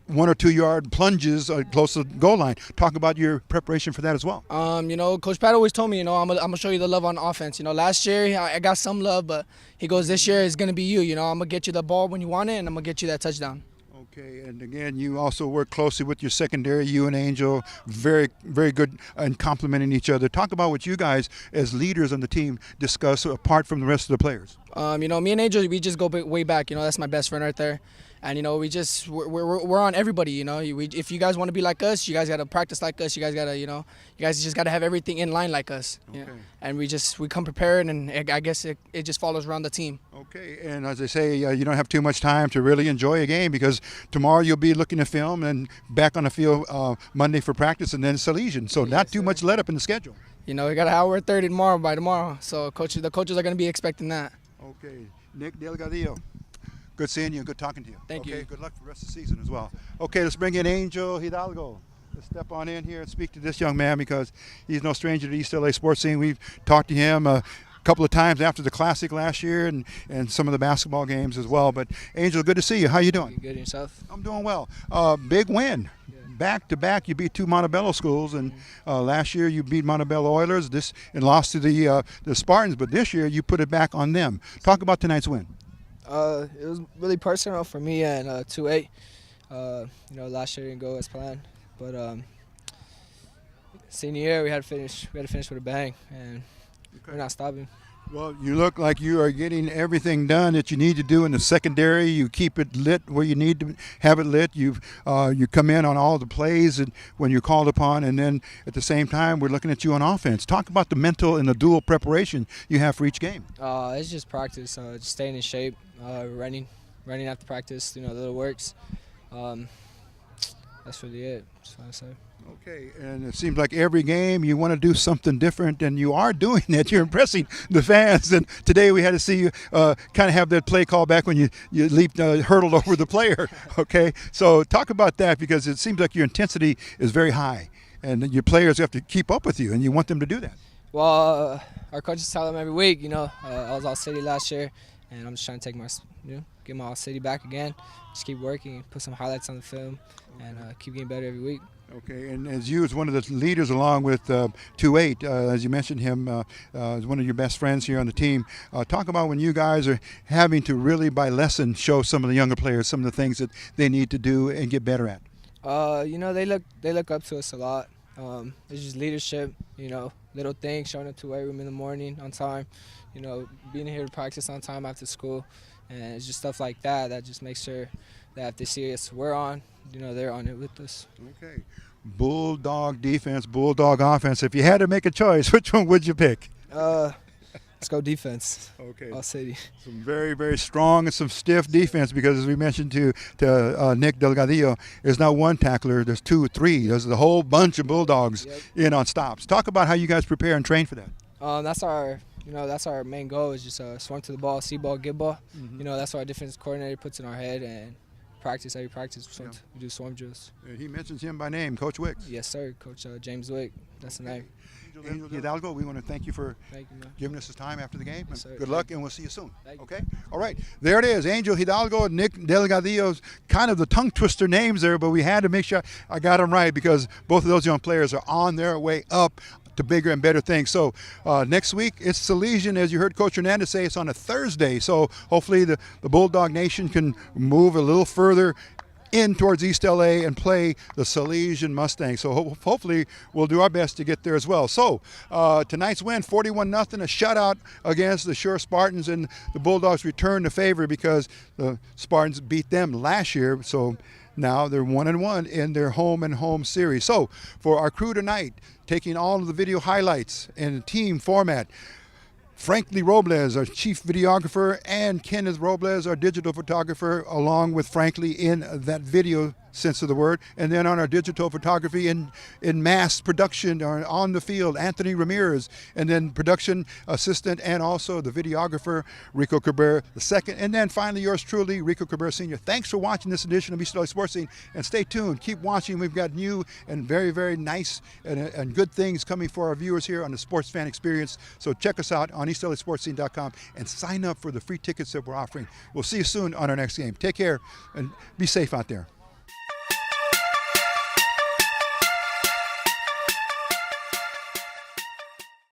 1 or 2 yard plunges close to the goal line. Talk about your preparation for that as well. Coach Pat always told me, I'm gonna show you the love on offense. Last year I got some love, but he goes, this year it's gonna be you. I'm gonna get you the ball when you want it, and I'm gonna get you that touchdown. Okay, and again, you also work closely with your secondary, you and Angel, very, very good in complementing each other. Talk about what you guys, as leaders on the team, discuss apart from the rest of the players. Me and Angel, we just go way back. That's my best friend right there. And we're on everybody. If you guys want to be like us, you guys got to practice like us. You guys got to, you guys just got to have everything in line like us. Okay. And we come prepared, and I guess it just follows around the team. Okay, and as I say, you don't have too much time to really enjoy a game because tomorrow you'll be looking at film and back on the field Monday for practice and then Salesian. So not too much let up in the schedule. We got an hour 30 by tomorrow. So the coaches are going to be expecting that. Okay, Nick Delgadillo. Good seeing you and good talking to you. Thank you. Okay, good luck for the rest of the season as well. Okay, let's bring in Angel Hidalgo. Let's step on in here and speak to this young man because he's no stranger to the East LA sports scene. We've talked to him a couple of times after the Classic last year and some of the basketball games as well. But Angel, good to see you. How you doing? Good, yourself? I'm doing well. Big win. Back-to-back, you beat 2 Montebello schools, and last year you beat Montebello Oilers and lost to the Spartans, but this year you put it back on them. Talk about tonight's win. It was really personal for me and 2-8. Last year didn't go as planned, but senior year we had to finish with a bang, and we're not stopping. Well, you look like you are getting everything done that you need to do in the secondary. You keep it lit where you need to have it lit. You come in on all the plays and when you're called upon, and then at the same time we're looking at you on offense. Talk about the mental and the dual preparation you have for each game. It's just practice, just staying in shape, running after practice, the little works. That's really it. That's what I say. Okay, and it seems like every game you want to do something different, and you are doing it. You're impressing the fans, and today we had to see you kind of have that play call back when you leaped, hurdled over the player. Okay, so talk about that because it seems like your intensity is very high, and your players have to keep up with you, and you want them to do that. Well, our coaches tell them every week, I was all city last year, and I'm just trying to take get my all city back again. Just keep working, put some highlights on the film, and keep getting better every week. Okay, and as you, as one of the leaders along with 2-8, as you mentioned him, as one of your best friends here on the team, talk about when you guys are having to really, by lesson, show some of the younger players some of the things that they need to do and get better at. They look up to us a lot. It's just leadership, little things, showing up to weight room in the morning on time, being here to practice on time after school, and it's just stuff like that that just makes sure that if they see us, we're on, they're on it with us. Okay. Bulldog defense, Bulldog offense. If you had to make a choice, which one would you pick? Let's go defense. Okay. All city. Some very, very strong and some stiff defense because, as we mentioned to Nick Delgadillo, there's not one tackler. There's 2 or 3. There's a whole bunch of Bulldogs in on stops. Talk about how you guys prepare and train for that. That's our main goal is just swarm to the ball, see ball, get ball. That's what our defense coordinator puts in our head and practice. Every practice, we do swarm drills. He mentions him by name, Coach Wicks. Yes, sir. Coach James Wick. That's the name. Angel Hidalgo, we want to thank you for Thank you, man. giving us this time after the game. Yes, sir. Good luck, and we'll see you soon. Thank you. Okay? All right. There it is. Angel Hidalgo and Nick Delgadillo's kind of the tongue twister names there, but we had to make sure I got them right because both of those young players are on their way up to bigger and better things. So next week, it's Salesian. As you heard Coach Hernandez say, it's on a Thursday. So hopefully the Bulldog Nation can move a little further in towards East LA and play the Salesian Mustangs. So hopefully we'll do our best to get there as well. So tonight's win, 41-0, a shutout against the Schurr Spartans, and the Bulldogs return the favor because the Spartans beat them last year. So now they're 1-1 in their home and home series. So for our crew tonight, taking all of the video highlights in a team format, Franklin Robles, our chief videographer, and Kenneth Robles, our digital photographer, along with Franklin in that video sense of the word. And then on our digital photography in mass production or on the field, Anthony Ramirez, and then production assistant and also the videographer, Rico Cabrera II. And then finally yours truly, Rico Cabrera Sr. Thanks for watching this edition of East LA Sports Scene, and stay tuned. Keep watching. We've got new and very, very nice and good things coming for our viewers here on the Sports Fan Experience. So check us out on EastLASportsScene.com and sign up for the free tickets that we're offering. We'll see you soon on our next game. Take care and be safe out there.